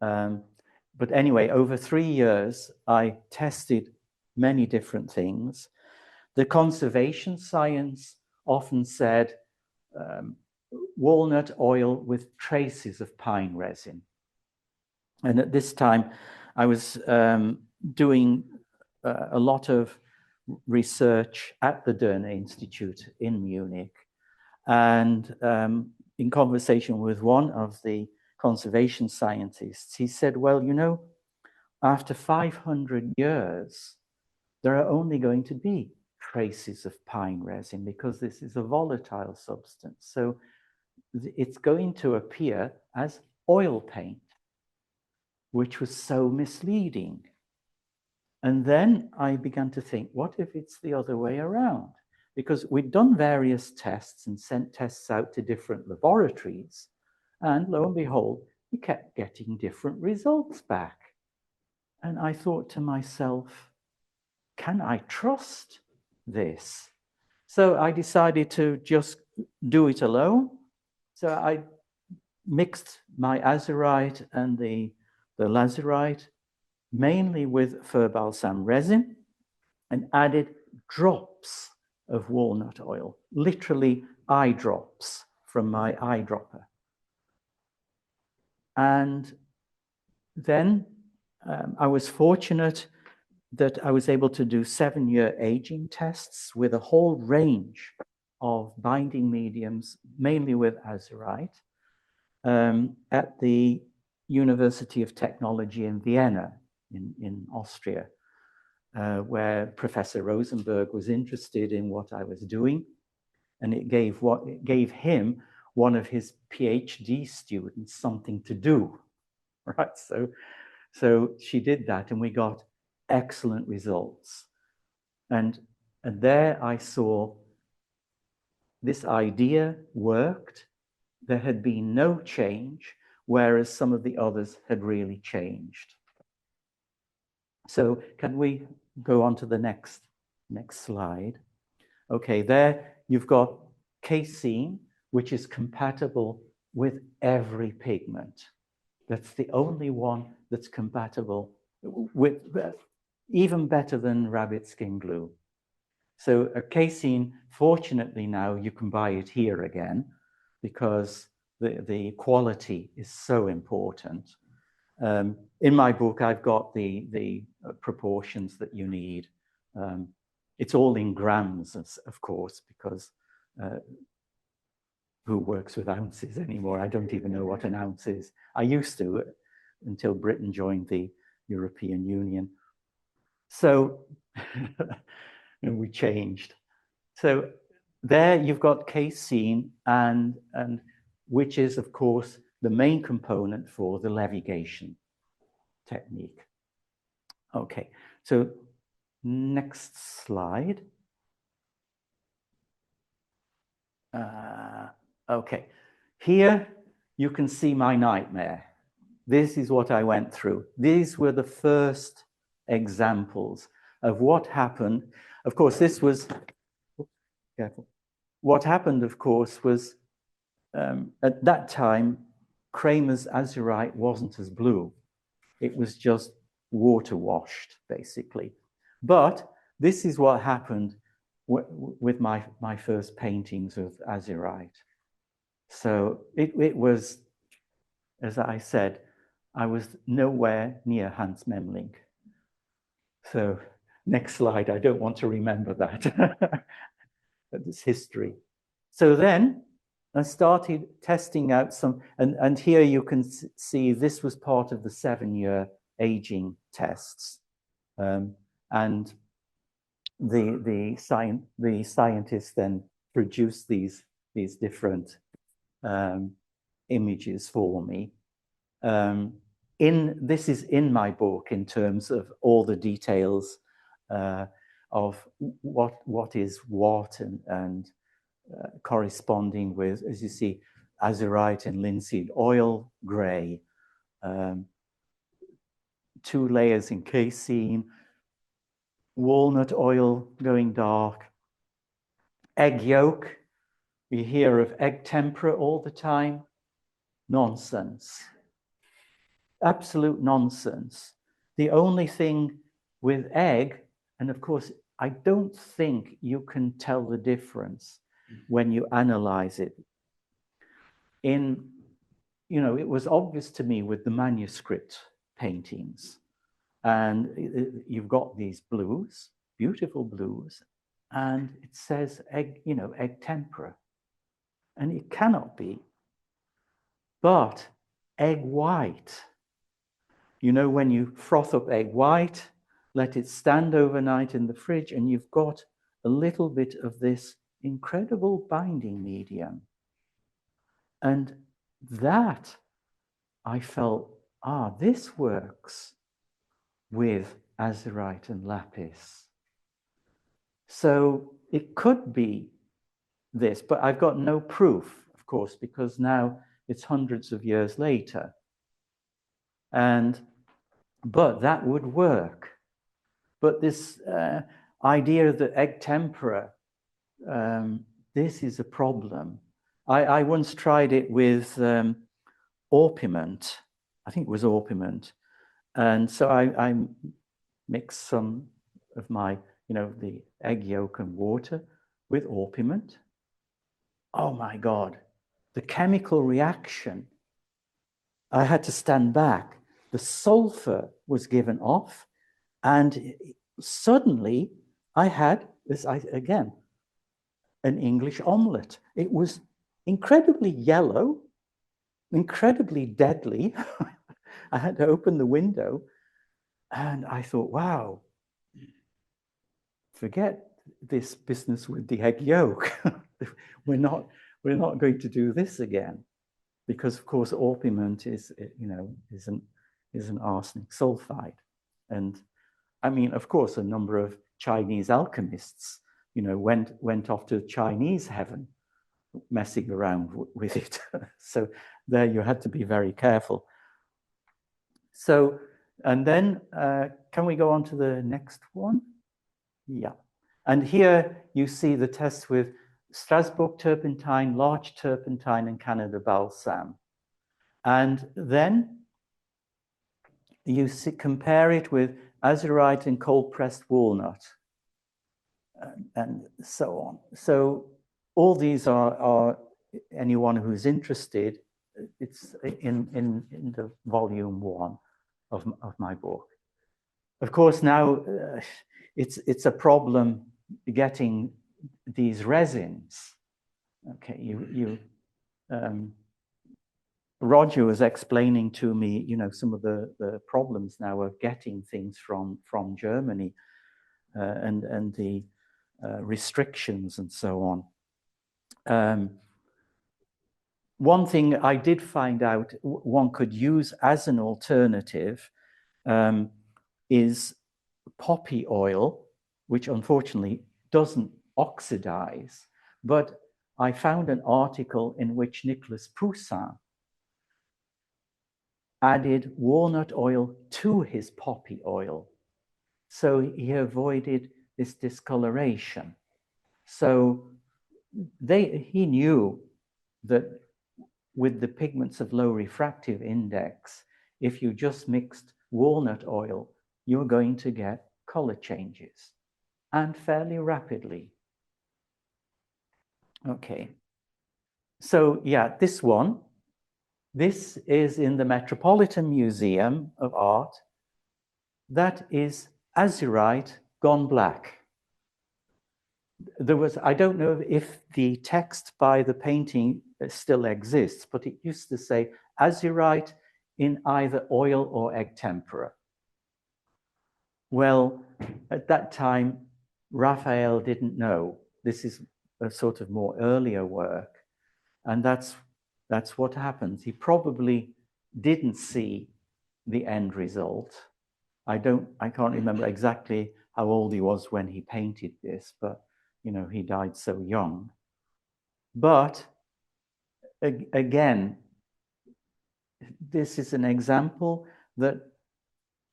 but anyway, over 3 years, I tested many different things. The conservation science often said walnut oil with traces of pine resin. And at this time, I was doing a lot of research at the Derner Institute in Munich. And in conversation with one of the conservation scientists, he said, well, you know, after 500 years, there are only going to be traces of pine resin because this is a volatile substance. So it's going to appear as oil paint, which was so misleading. And then I began to think, what if it's the other way around? Because we'd done various tests and sent tests out to different laboratories, and lo and behold, we kept getting different results back. And I thought to myself, can I trust this? So I decided to just do it alone. So I mixed my azurite and the lazurite, mainly with fir balsam resin, and added drops of walnut oil, literally eye drops from my eyedropper. And then I was fortunate that I was able to do 7-year aging tests with a whole range of binding mediums, mainly with azurite, at the University of Technology in Vienna, in Austria. where Professor Rosenberg was interested in what I was doing, and it gave him, one of his PhD students, something to do, right? So she did that, and we got excellent results. And there I saw this idea worked. There had been no change, whereas some of the others had really changed. So can we go on to the next slide? Okay, there you've got casein, which is compatible with every pigment. That's the only one that's compatible with, even better than rabbit skin glue. So a casein, fortunately now you can buy it here again, because the quality is so important. In my book, I've got the proportions that you need. It's all in grams, of course, because who works with ounces anymore? I don't even know what an ounce is. I used to, until Britain joined the European Union. So and we changed. So there you've got casein, and which is, of course, the main component for the levigation technique. Okay, so next slide. Okay, here you can see my nightmare. This is what I went through. These were the first examples of what happened. Of course, this was, careful. What happened, of course, was at that time, Kramer's azurite wasn't as blue. It was just water washed, basically. But this is what happened with my first paintings of azurite. So it was, as I said, I was nowhere near Hans Memling. So next slide, I don't want to remember that. It's history. So then I started testing out some, and here you can see this was part of the 7-year aging tests. And the scientists then produced these different images for me. This is in my book in terms of all the details of what is what, and corresponding with, as you see, azurite and linseed oil, gray, 2 layers in casein, walnut oil going dark, egg yolk. We hear of egg tempera all the time. Nonsense. Absolute nonsense. The only thing with egg, and of course, I don't think you can tell the difference when you analyze it. It was obvious to me with the manuscript paintings. And you've got these blues, beautiful blues, and it says egg tempera. And it cannot be. But egg white, when you froth up egg white, let it stand overnight in the fridge, and you've got a little bit of this incredible binding medium. And that, I felt, this works with azurite and lapis. So it could be this, but I've got no proof, of course, because now it's hundreds of years later. But that would work. But this idea that egg tempera, this is a problem. I once tried it with orpiment. I think it was orpiment. And so I mixed some of my, the egg yolk and water with orpiment. Oh my God, the chemical reaction. I had to stand back. The sulfur was given off, and suddenly I had this, again, an English omelette. It was incredibly yellow, incredibly deadly. I had to open the window, and I thought, wow, forget this business with the egg yolk. we're not going to do this again, because of course orpiment is an arsenic sulfide. And I mean, of course, a number of Chinese alchemists, went off to Chinese heaven messing around with it. So there you had to be very careful. So, and then can we go on to the next one? Yeah. And here you see the tests with Strasbourg turpentine, large turpentine, and Canada balsam. And then you compare it with azurite and cold pressed walnut, and so on. So all these are anyone who's interested. It's in the volume 1 of my book. Of course, now it's a problem getting these resins. Okay, Roger was explaining to me, some of the problems now of getting things from Germany, and the restrictions and so on. One thing I did find out one could use as an alternative is poppy oil, which unfortunately doesn't oxidize. But I found an article in which Nicolas Poussin added walnut oil to his poppy oil. So he avoided this discoloration. So he knew that with the pigments of low refractive index, if you just mixed walnut oil, you're going to get color changes, and fairly rapidly. Okay. So yeah, this is in the Metropolitan Museum of Art. That is azurite gone black. I don't know if the text by the painting still exists, but it used to say azurite in either oil or egg tempera. Well, at that time, Raphael didn't know. This is a sort of more earlier work, and that's what happens. He probably didn't see the end result. I can't remember exactly how old he was when he painted this, but he died so young. But again, this is an example that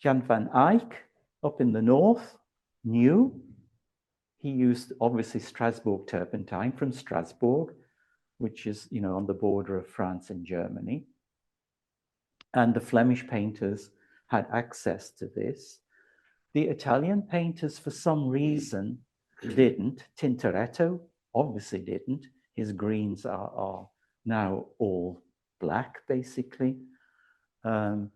Jan van Eyck up in the north knew. He used obviously Strasbourg turpentine from Strasbourg, which is on the border of France and Germany. And the Flemish painters had access to this. The Italian painters, for some reason, didn't. Tintoretto obviously didn't. His greens are now all black, basically. And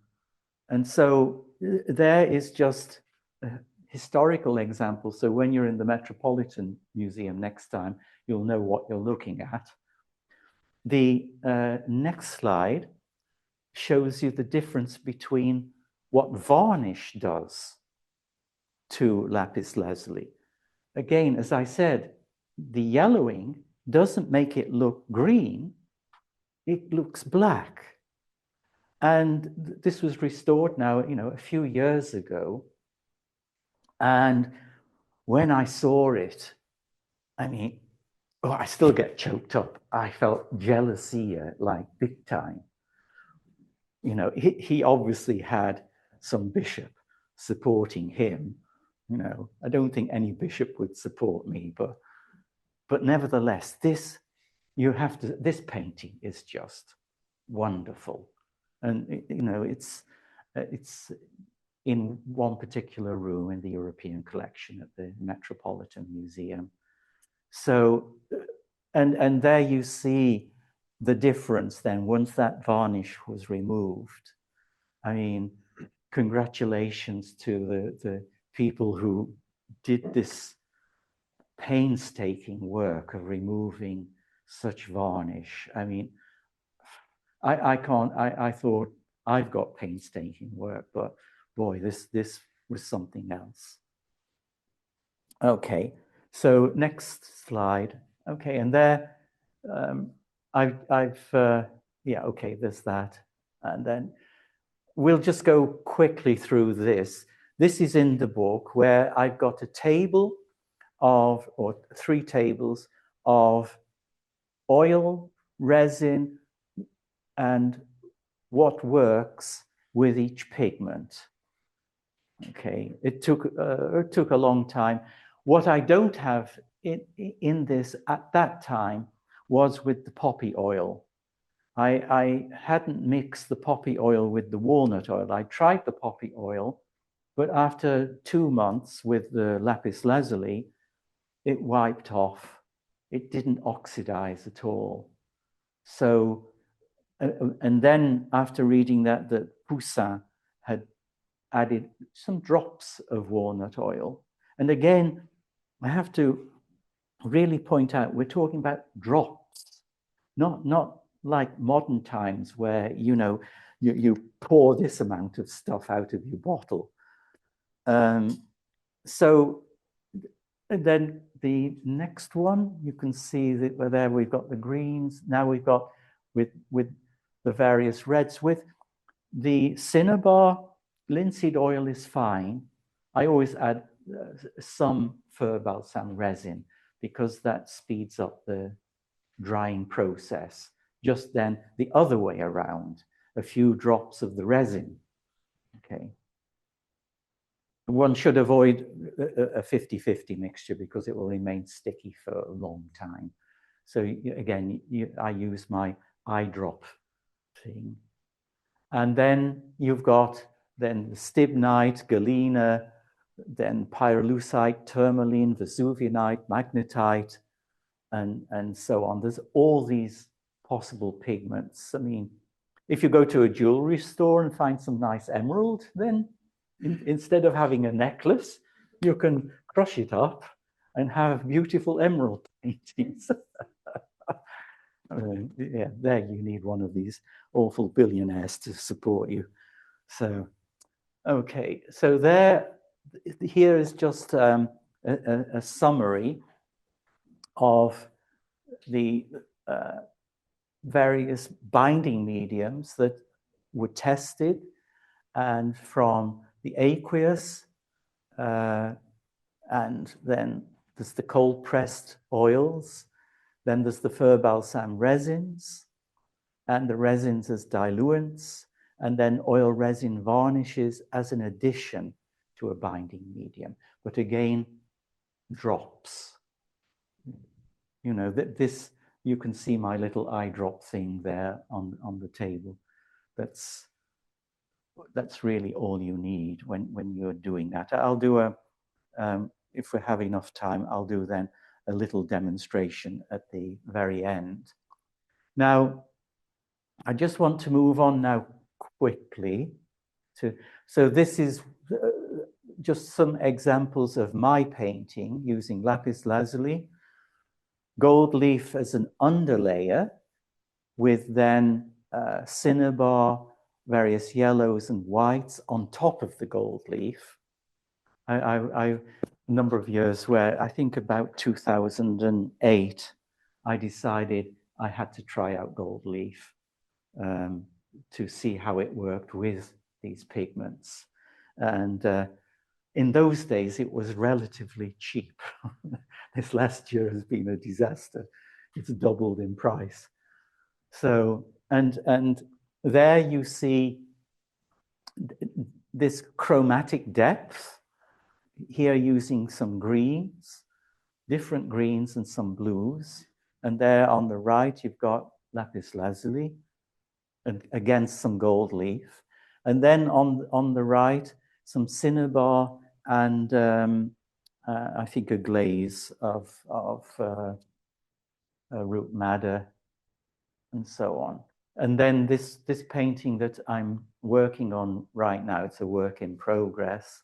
so there is just a historical example. So when you're in the Metropolitan Museum next time, you'll know what you're looking at. The next slide shows you the difference between what varnish does to lapis lazuli. Again, as I said, the yellowing doesn't make it look green, it looks black. And this was restored now, a few years ago. And when I saw it, I still get choked up. I felt jealousy, like big time. He obviously had some bishop supporting him. I don't think any bishop would support me, but nevertheless, this painting is just wonderful. And, it's in one particular room in the European collection at the Metropolitan Museum. So, and there you see the difference then once that varnish was removed. Congratulations to the people who did this painstaking work of removing such varnish. I thought I've got painstaking work, but boy, this was something else. Okay, so next slide. Okay, and there, yeah, okay, there's that. And then we'll just go quickly through this. This is in the book where I've got a table of, or 3 tables of oil, resin, and what works with each pigment. Okay, it took a long time. What I don't have in this at that time was with the poppy oil. I hadn't mixed the poppy oil with the walnut oil. I tried the poppy oil, but after 2 months with the lapis lazuli, it wiped off. It didn't oxidize at all. So, and then after reading that Poussin had added some drops of walnut oil. And again, I have to really point out, we're talking about drops, not like modern times where, you know, you pour this amount of stuff out of your bottle. So and then the next one, you can see that there we've got the greens. Now we've got with the various reds. With the cinnabar, linseed oil is fine. I always add some fir balsam resin because that speeds up the drying process. Just then the other way around, a few drops of the resin. Okay. One should avoid a 50-50 mixture because it will remain sticky for a long time. So again, I use my eye drop thing. And then you've got then stibnite, galena, then pyrolusite, tourmaline, vesuvianite, magnetite, and so on. There's all these possible pigments. I mean, if you go to a jewelry store and find some nice emerald, then instead of having a necklace, you can crush it up and have beautiful emerald paintings. Yeah, there you need one of these awful billionaires to support you. So, okay, so here is just a summary of the various binding mediums that were tested, and from the aqueous, and then there's the cold pressed oils, then there's the fir balsam resins, and the resins as diluents, and then oil resin varnishes as an addition to a binding medium. But again, drops. You know, this, you can see my little eye drop thing there on the table. That's really all you need when you're doing that. I'll do if we have enough time, I'll do then a little demonstration at the very end. Now, I just want to move on now quickly so this is just some examples of my painting using lapis lazuli, gold leaf as an underlayer with then cinnabar, various yellows and whites on top of the gold leaf. A number of years where I think about 2008, I decided I had to try out gold leaf to see how it worked with these pigments. And in those days, it was relatively cheap. This last year has been a disaster. It's doubled in price. So, and there you see this chromatic depth, here using some greens, different greens and some blues. And there on the right, you've got lapis lazuli, and against some gold leaf. And then on the right, some cinnabar and I think a glaze of root madder and so on. And then this painting that I'm working on right now, it's a work in progress,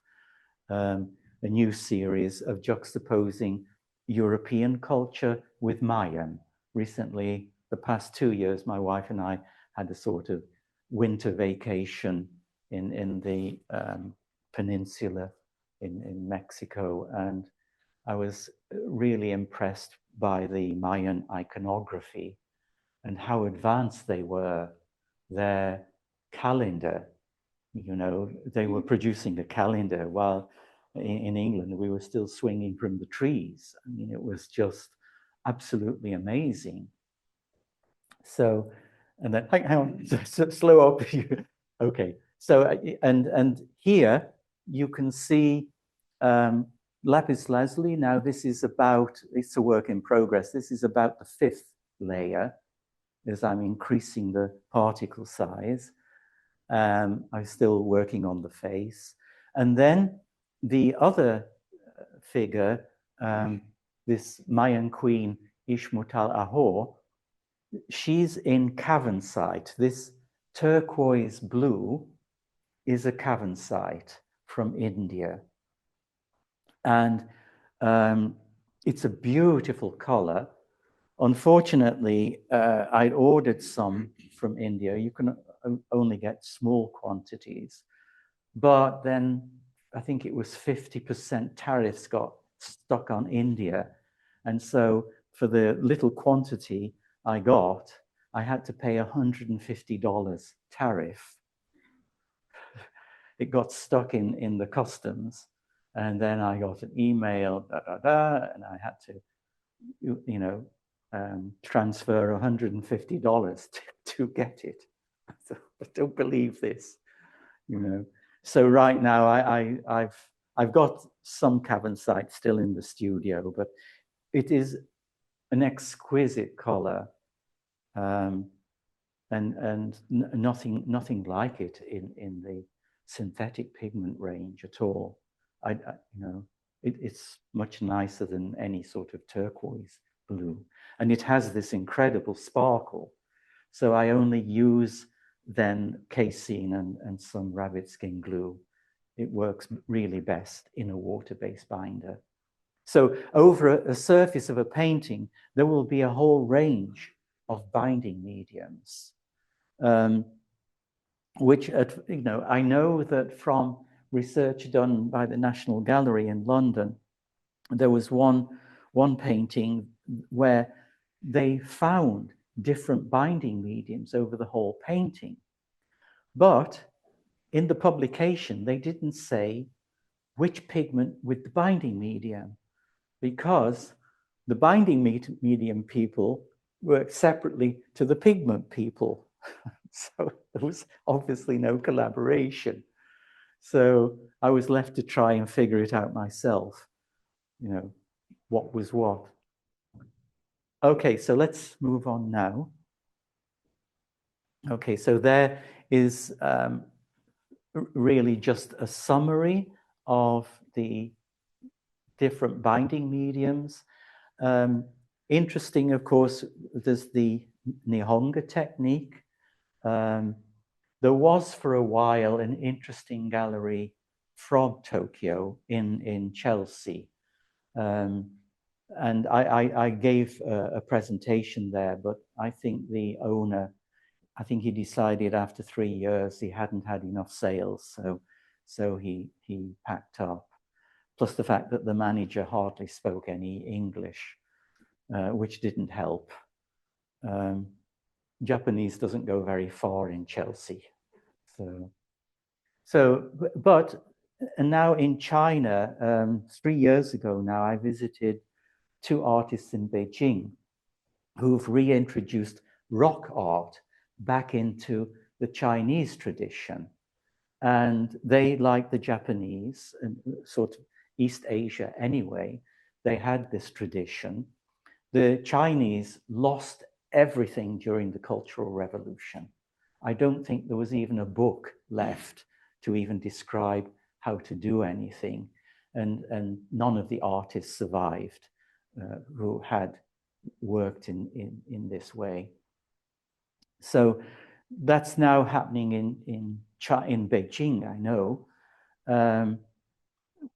a new series of juxtaposing European culture with Mayan. Recently, the past 2 years, my wife and I had a sort of winter vacation in the peninsula in Mexico. And I was really impressed by the Mayan iconography and how advanced they were. Their calendar, you know, they were producing a calendar while in England we were still swinging from the trees. I mean, it was just absolutely amazing. So, and then hang on, slow up. Okay. So, and here you can see lapis lazuli. Now, this is about, it's a work in progress. This is about the 5th layer as I'm increasing the particle size. I'm still working on the face. And then the other figure, this Mayan queen, Ishmutal Ahor, she's in cavensite. This turquoise blue is a cavensite from India. And it's a beautiful color. Unfortunately, I'd ordered some from India. You can only get small quantities. But then I think it was 50% tariffs got stuck on India. And so for the little quantity I got, I had to pay $150 tariff. It got stuck in the customs. And then I got an email, and I had to, you know, transfer $150 to get it. So I don't believe this, you know. So right now I've got some cavensite still in the studio, but it is an exquisite color, and nothing like it in the synthetic pigment range at all. You know, it's much nicer than any sort of turquoise blue, and it has this incredible sparkle. So I only use then casein and some rabbit skin glue. It works really best in a water-based binder. So over a surface of a painting, there will be a whole range of binding mediums, which, you know, I know that from research done by the National Gallery in London, there was one painting where they found different binding mediums over the whole painting. But in the publication, they didn't say which pigment with the binding medium, because the binding medium people worked separately to the pigment people. So there was obviously no collaboration. So I was left to try and figure it out myself, you know, what was what. Okay, so let's move on now. Okay, so there is really just a summary of the different binding mediums. Interesting, of course, there's the Nihonga technique. There was for a while an interesting gallery from Tokyo in Chelsea. And I gave a presentation there, but I think the owner, I think he decided after 3 years he hadn't had enough sales, so he packed up. Plus the fact that the manager hardly spoke any English, which didn't help. Japanese doesn't go very far in Chelsea. But now in China, 3 years ago now, I visited 2 artists in Beijing who've reintroduced rock art back into the Chinese tradition. And they, like the Japanese and sort of East Asia anyway, they had this tradition. The Chinese lost everything during the Cultural Revolution. I don't think there was even a book left to even describe how to do anything. And none of the artists survived who had worked in this way. So that's now happening in Beijing, I know.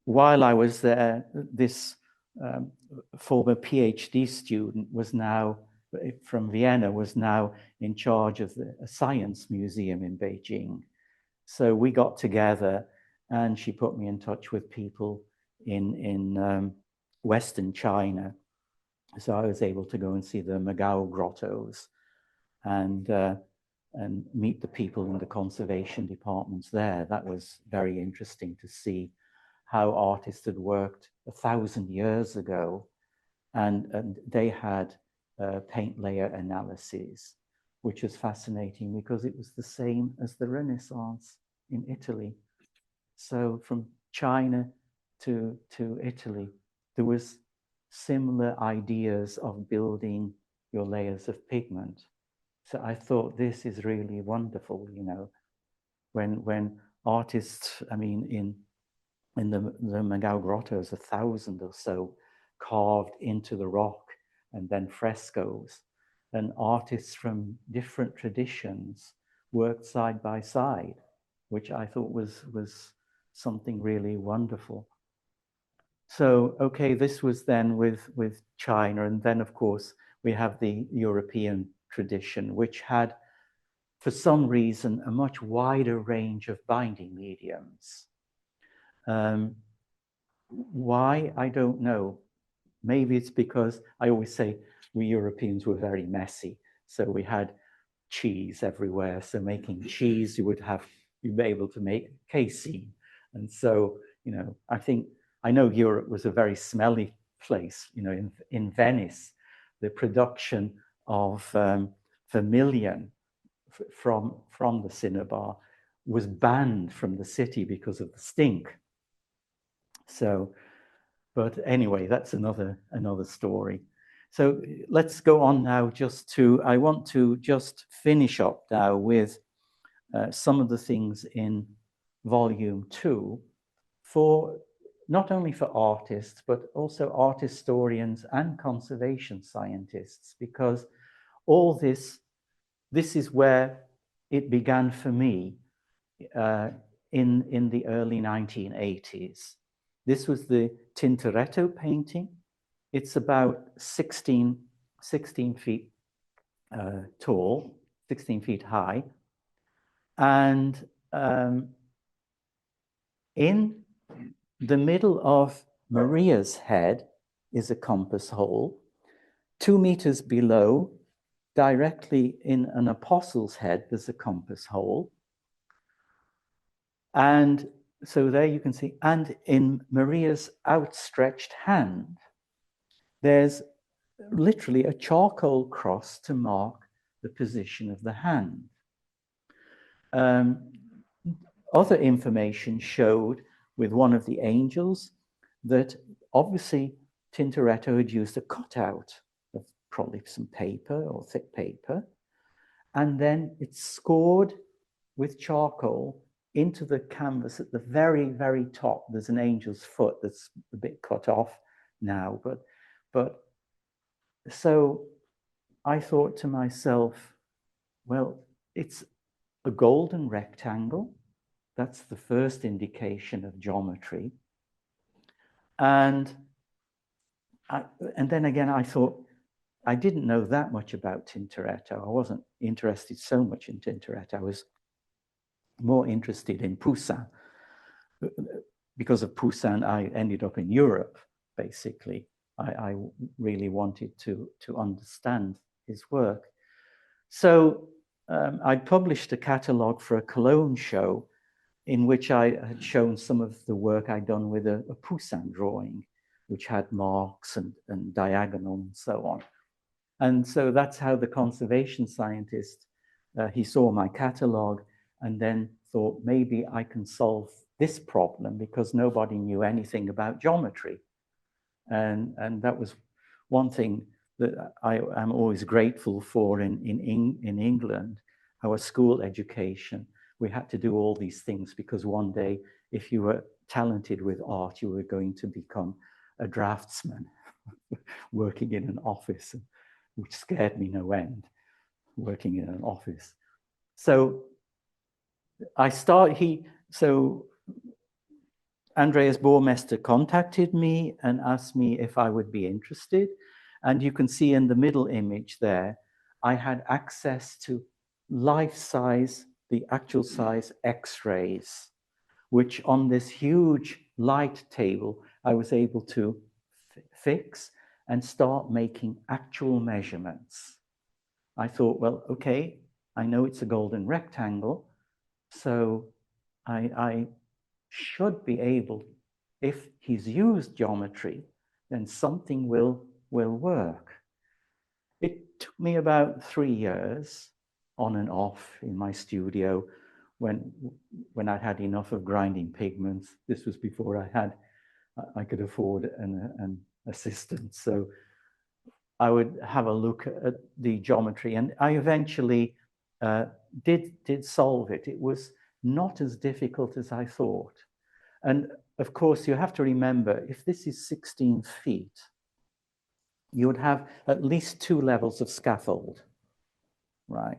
While I was there, this former PhD student was now, from Vienna, was now in charge of a science museum in Beijing. So we got together and she put me in touch with people in Western China. So I was able to go and see the Magao grottos and meet the people in the conservation departments there. That was very interesting to see how artists had worked 1,000 years ago, and they had paint layer analyses, which was fascinating because it was the same as the Renaissance in Italy. So from China to Italy, there was similar ideas of building your layers of pigment. So I thought this is really wonderful, you know, when artists, I mean, in the Magao grottos, 1,000 or so carved into the rock and then frescoes, and artists from different traditions worked side by side, which I thought was something really wonderful. So, okay, this was then with China, and then of course we have the European tradition, which had, for some reason, a much wider range of binding mediums. Why? I don't know. Maybe it's because I always say we Europeans were very messy. So we had cheese everywhere. So making cheese, you'd be able to make casein. And so, you know, I know Europe was a very smelly place. You know, in Venice, the production of vermilion from the cinnabar was banned from the city because of the stink. So, but anyway, that's another story. So let's go on now I want to just finish up now with some of the things in volume 2 for not only for artists, but also art historians and conservation scientists, because all this is where it began for me in the early 1980s. This was the Tintoretto painting. It's about 16 feet tall, 16 feet high. And in the middle of Maria's head is a compass hole. 2 meters below, directly in an apostle's head, there's a compass hole. And so there you can see, and in Maria's outstretched hand, there's literally a charcoal cross to mark the position of the hand. Other information showed with one of the angels that obviously Tintoretto had used a cutout of probably some paper or thick paper, and then it's scored with charcoal into the canvas at the very, very top. There's an angel's foot that's a bit cut off now, but so I thought to myself, well, it's a golden rectangle. That's the first indication of geometry. And then again, I thought, I didn't know that much about Tintoretto. I wasn't interested so much in Tintoretto. I was more interested in Poussin. Because of Poussin, I ended up in Europe, basically. I really wanted to understand his work. So I published a catalogue for a Cologne show in which I had shown some of the work I'd done with a Poussin drawing, which had marks and diagonal and so on. And so that's how the conservation scientist, he saw my catalogue and then thought, maybe I can solve this problem because nobody knew anything about geometry. And that was one thing that I am always grateful for in England, our school education. We had to do all these things because one day, if you were talented with art, you were going to become a draftsman working in an office, which scared me no end, working in an office. So Andreas Baumeister contacted me and asked me if I would be interested. And you can see in the middle image there, I had access to life-size, the actual size X-rays, which on this huge light table, I was able to fix and start making actual measurements. I thought, well, okay, I know it's a golden rectangle, so I should be able, if he's used geometry, then something will work. It took me about 3 years on and off in my studio when I'd had enough of grinding pigments. This was before I could afford an assistant. So I would have a look at the geometry, and I eventually did solve it. It was not as difficult as I thought. And of course, you have to remember, if this is 16 feet, you would have at least 2 levels of scaffold, right?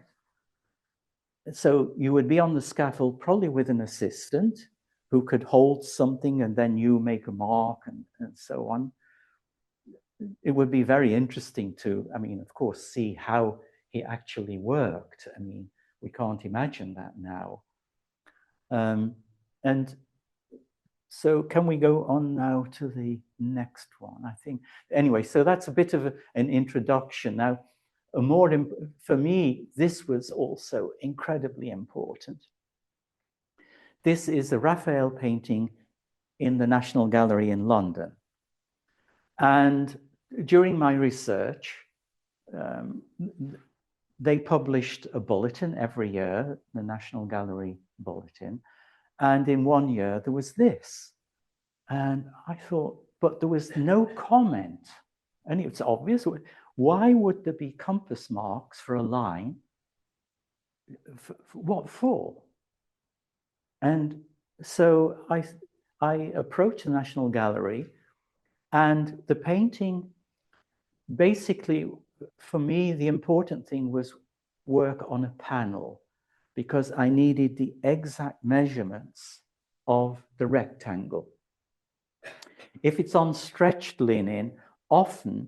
So you would be on the scaffold probably with an assistant who could hold something and then you make a mark and so on. It would be very interesting to, I mean, of course, see how he actually worked. I mean, we can't imagine that now. And so can we go on now to the next one? I think, anyway, so that's a bit of an introduction. Now, for me, this was also incredibly important. This is a Raphael painting in the National Gallery in London. And during my research, they published a bulletin every year, the National Gallery bulletin. And in one year, there was this. And I thought, but there was no comment. And it's obvious. Why would there be compass marks for a line? What for? And so I approached the National Gallery, and the painting, basically, for me, the important thing was work on a panel, because I needed the exact measurements of the rectangle. If it's on stretched linen, often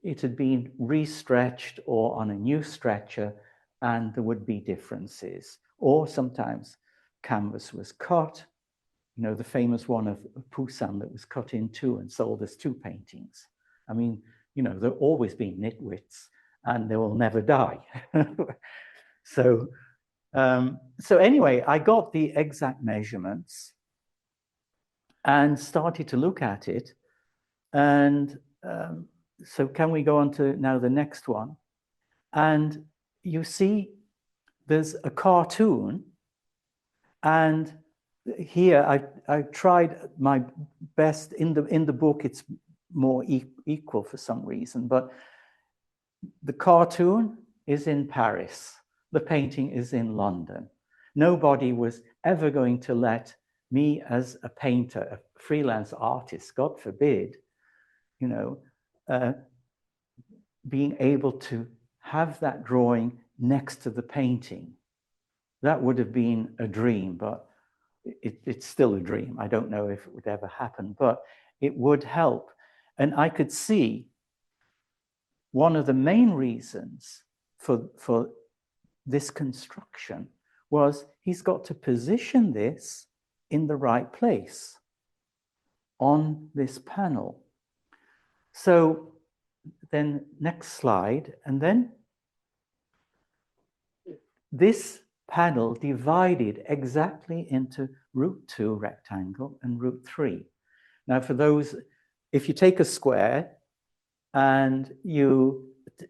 it had been restretched or on a new stretcher, and there would be differences. Or sometimes canvas was cut, you know, the famous one of Poussin that was cut in 2 and sold as 2 paintings. I mean, you know, there have always been nitwits, and they will never die. So anyway, I got the exact measurements and started to look at it. And so can we go on to now the next one? And you see there's a cartoon, and here I tried my best. In the book it's more equal for some reason, but the cartoon is in Paris, the painting is in London. Nobody was ever going to let me, as a painter, a freelance artist, God forbid, you know, being able to have that drawing next to the painting. That would have been a dream, but it's still a dream. I don't know if it would ever happen, but it would help. And I could see one of the main reasons for this construction was he's got to position this in the right place on this panel. So then next slide, and then this panel divided exactly into √2 rectangle and √3. Now for those, if you take a square and you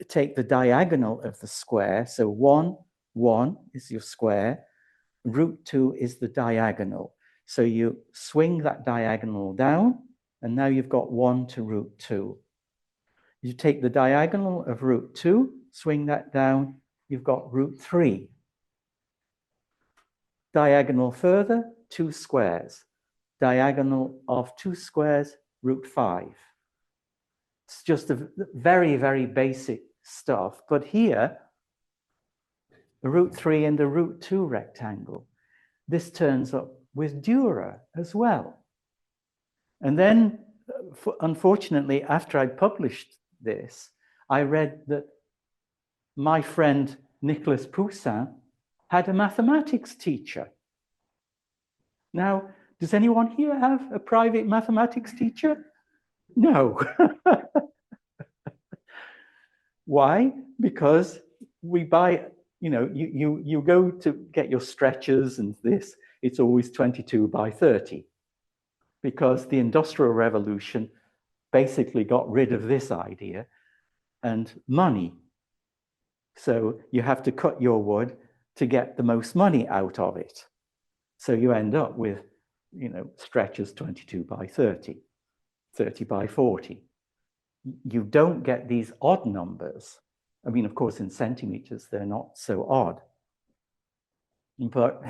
take the diagonal of the square, so 1, 1 is your square, √2 is the diagonal. So you swing that diagonal down, and now you've got 1 to √2. You take the diagonal of √2, swing that down, you've got √3. Diagonal further, 2 squares. Diagonal of 2 squares, √5. It's just a very, very basic stuff. But here, the √3 and the √2 rectangle, this turns up with Dürer as well. And then, unfortunately, after I published this, I read that my friend Nicolas Poussin had a mathematics teacher. Now, does anyone here have a private mathematics teacher? No. Why? Because we buy, you go to get your stretchers and this, it's always 22 by 30. Because the Industrial Revolution basically got rid of this idea and money. So you have to cut your wood to get the most money out of it. So you end up with, stretchers 22 by 30, 30 by 40. You don't get these odd numbers. I mean, of course, in centimeters, they're not so odd. But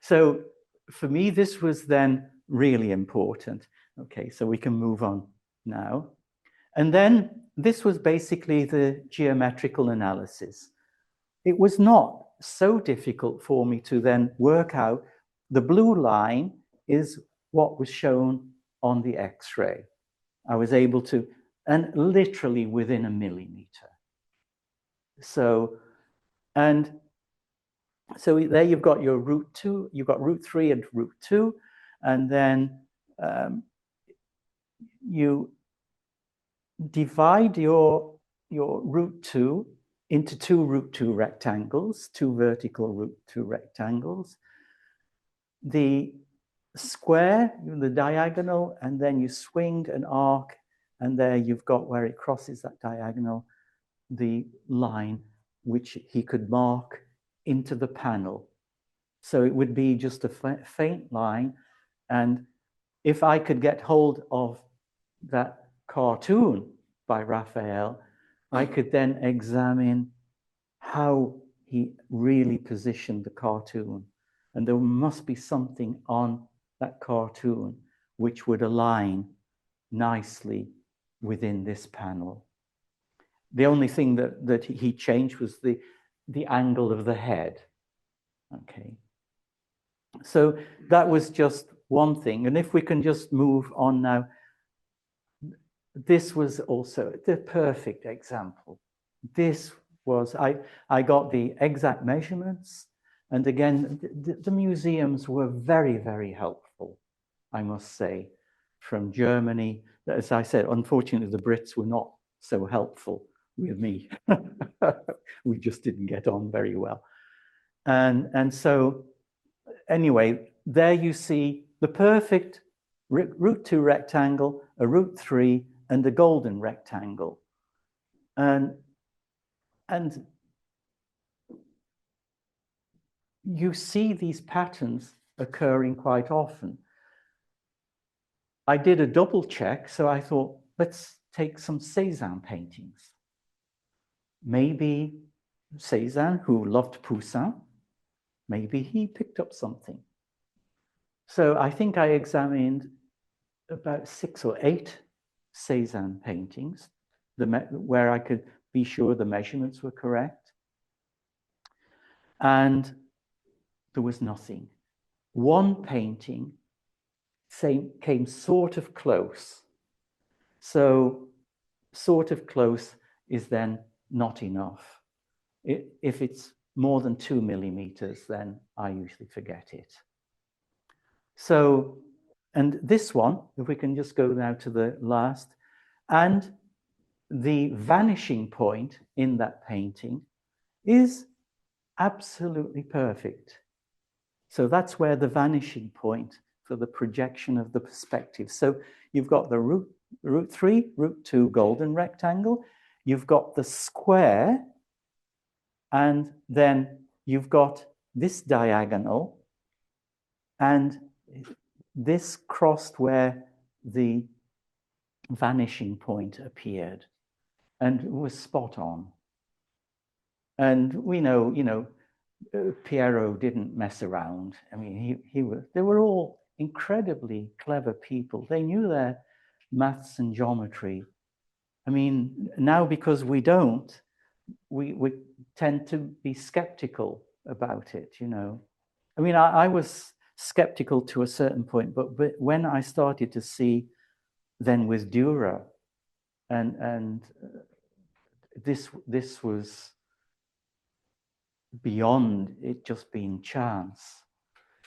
so for me, this was then really important. Okay, so we can move on now. And then this was basically the geometrical analysis. It was not so difficult for me to then work out the blue line is what was shown on the X-ray. I was able to, and literally within a millimeter. So, and so there you've got your root 2, you've got root 3 and root 2, and then you divide your root 2 into 2 root 2 rectangles, 2 vertical root 2 rectangles. The square, the diagonal, and then you swing an arc, and there you've got where it crosses that diagonal, the line which he could mark into the panel. So it would be just a faint line. And if I could get hold of that cartoon by Raphael, I could then examine how he really positioned the cartoon. And there must be something on that cartoon which would align nicely within this panel. The only thing that he changed was the angle of the head. Okay. So that was just one thing. And if we can just move on now, this was also the perfect example. This was, I got the exact measurements. And again, the museums were very, very helpful, I must say, from Germany. As I said, unfortunately, the Brits were not so helpful with me. We just didn't get on very well. And so anyway, there you see the perfect root 2 rectangle, a root 3, and a golden rectangle. And you see these patterns occurring quite often. I did a double check, so I thought, let's take some Cézanne paintings. Maybe Cézanne, who loved Poussin, maybe he picked up something. So I think I examined about 6 or 8 Cézanne paintings where I could be sure the measurements were correct. And there was nothing. One painting came sort of close. So sort of close is then not enough. If it's more than 2 millimeters, then I usually forget it. So, and this one, if we can just go now to the last, and the vanishing point in that painting is absolutely perfect. So that's where the vanishing point for the projection of the perspective. So you've got the root 3, root 2 golden rectangle, you've got the square, and then you've got this diagonal, and this crossed where the vanishing point appeared, and it was spot on. And we know, Piero didn't mess around. I mean, they were all incredibly clever people. They knew their maths and geometry. I mean, now because we don't, we tend to be skeptical about it, I mean, I was skeptical to a certain point, but when I started to see then with Dürer, and this was beyond it just being chance.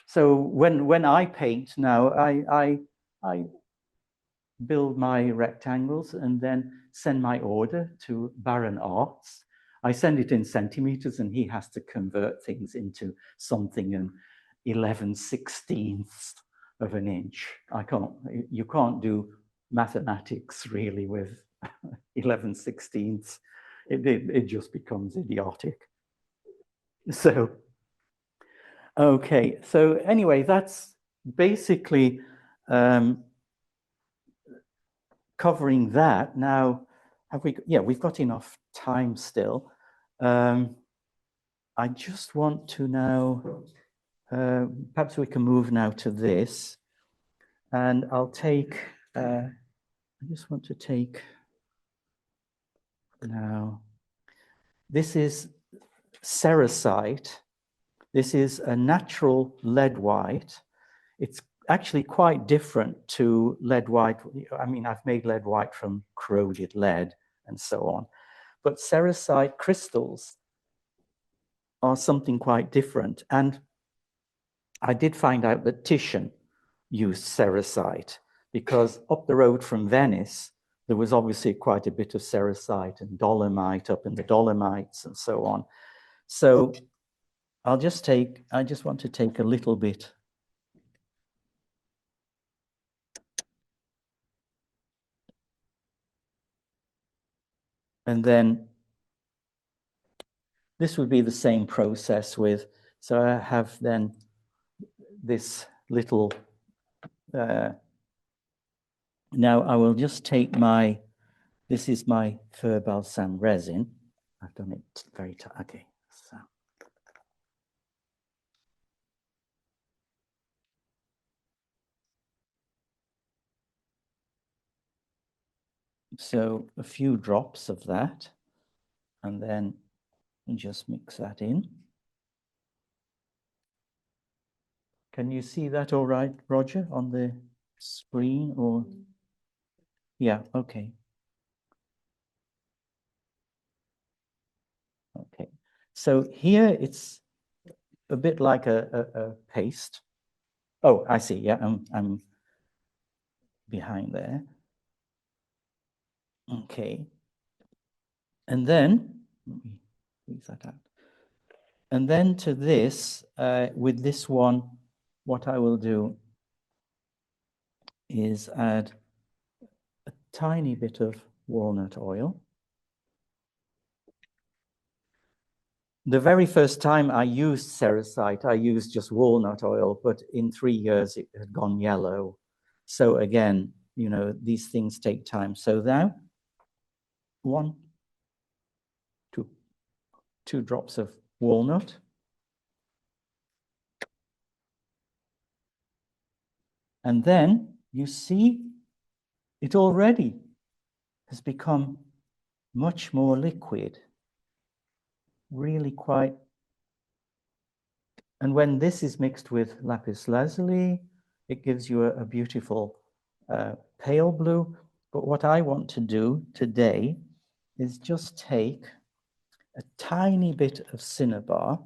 So when I paint now, I build my rectangles and then send my order to Baron Arts. I send it in centimeters and he has to convert things into something in 11/16 of an inch. You can't do mathematics really with 11/16. It just becomes idiotic. So, okay. So anyway, that's basically covering that. Now, have we? Yeah, we've got enough time still. I just want to now, perhaps we can move now to this, and I'll take, I just want to take now, this is cerussite. This is a natural lead white. It's actually quite different to lead white. I mean, I've made lead white from corroded lead and so on, but cerussite crystals are something quite different. And I did find out that Titian used cerussite because up the road from Venice, there was obviously quite a bit of cerussite and dolomite up in the Dolomites and so on. So I just want to take a little bit. And then this would be the same process with, so I have then this little, now I will just take my, this is my fir balsam resin. I've done it very tight, okay. So a few drops of that, and then just mix that in. Can you see that all right, Roger, on the screen or? Yeah, okay. Okay, so here it's a bit like a paste. Oh, I see, yeah, I'm behind there. Okay, and then, let me leave that out. And then to this, with this one, what I will do is add a tiny bit of walnut oil. The very first time I used cerussite, I used just walnut oil, but in 3 years it had gone yellow. So again, you know, these things take time. So now, 1, 2 drops of walnut. And then you see it already has become much more liquid, really quite. And when this is mixed with lapis lazuli, it gives you a beautiful pale blue. But what I want to do today is just take a tiny bit of cinnabar.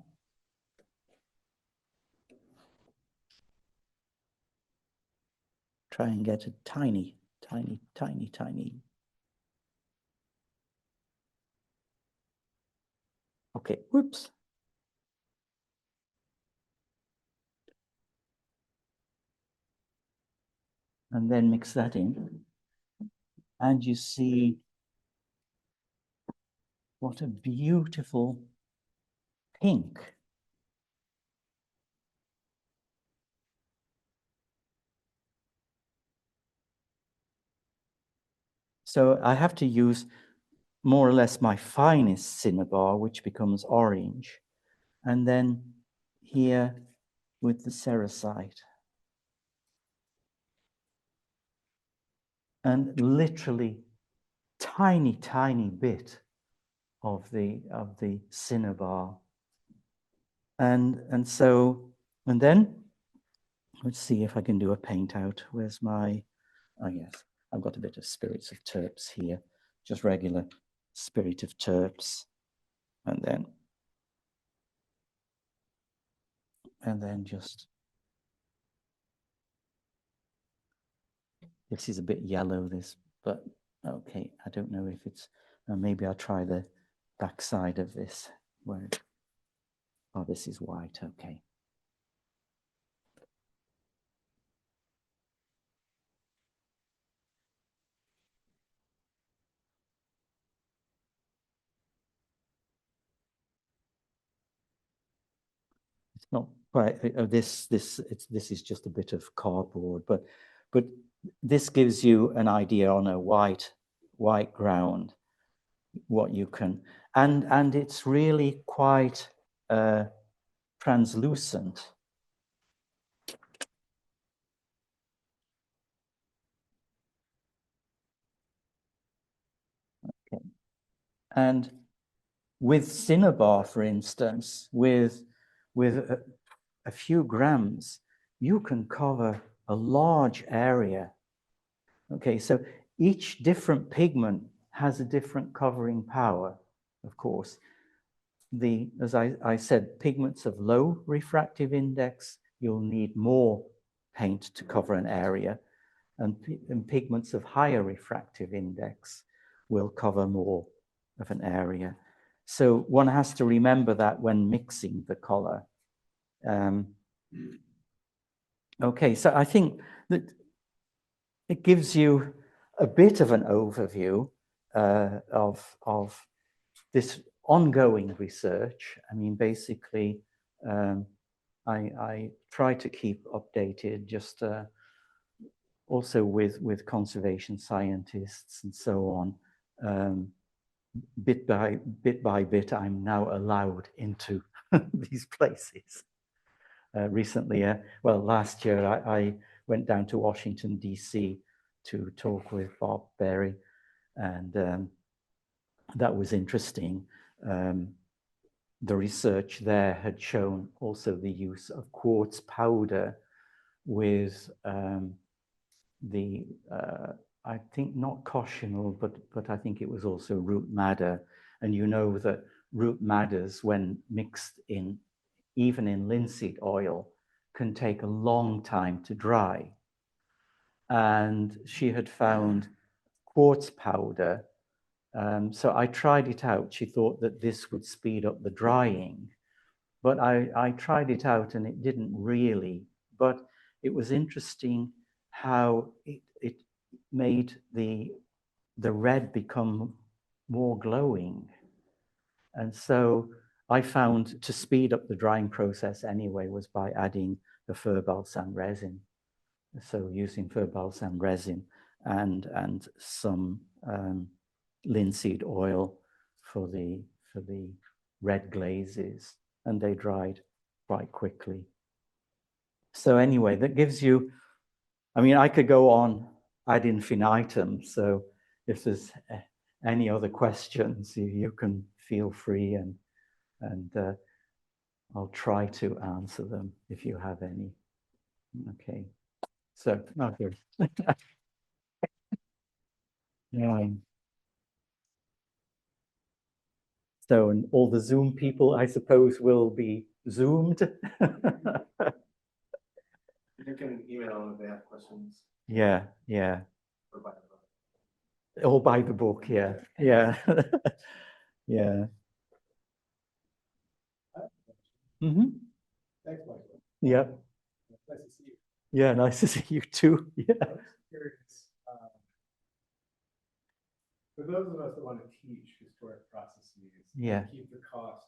Try and get a tiny, tiny, tiny, tiny. Okay, whoops. And then mix that in. And you see what a beautiful pink. So I have to use more or less my finest cinnabar, which becomes orange. And then here with the cerussite. And literally tiny, tiny bit of the cinnabar. And then let's see if I can do a paint out. Where's my, oh yes, I've got a bit of spirits of terps here, just regular spirit of terps. And then just, This is a bit yellow, but okay, I don't know if it's, maybe I'll try the back side of this. Oh, this is white, okay. It's not quite, this is just a bit of cardboard, but this gives you an idea on a white ground, what you can, and it's really quite translucent. Okay. And with cinnabar, for instance, with a few grams, you can cover a large area. Okay, so each different pigment has a different covering power, of course. As I said, pigments of low refractive index, you'll need more paint to cover an area, and pigments of higher refractive index will cover more of an area. So one has to remember that when mixing the color. Okay, so I think that it gives you a bit of an overview of this ongoing research. I mean, basically, I try to keep updated, just also with conservation scientists and so on. Bit by bit, I'm now allowed into these places. Recently, well, last year I went down to Washington, D.C. to talk with Bob Berry, and that was interesting. The research there had shown also the use of quartz powder with I think not cochineal, but I think it was also root madder. And you know that root madders, when mixed in, even in linseed oil, can take a long time to dry. And she had found quartz powder. So I tried it out. She thought that this would speed up the drying, but I tried it out and it didn't really. But it was interesting how it made the red become more glowing. And so I found to speed up the drying process anyway was by adding the fir balsam resin. So using fir balsam resin and some linseed oil for the red glazes, and they dried quite quickly. So anyway, that gives you, I mean, I could go on ad infinitum. So if there's any other questions, you can feel free, and I'll try to answer them if you have any. Okay. So, okay. Yeah. So, and all the Zoom people, I suppose, will be Zoomed. You can email them if they have questions. Yeah, yeah. Or buy the book. Or buy the book, yeah, yeah. Yeah. Mm-hmm. Thanks, Michael. Yeah. Nice to see you. Yeah, nice to see you too. Yeah. I was curious, for those of us that want to teach historic processes, Yeah. keep the cost,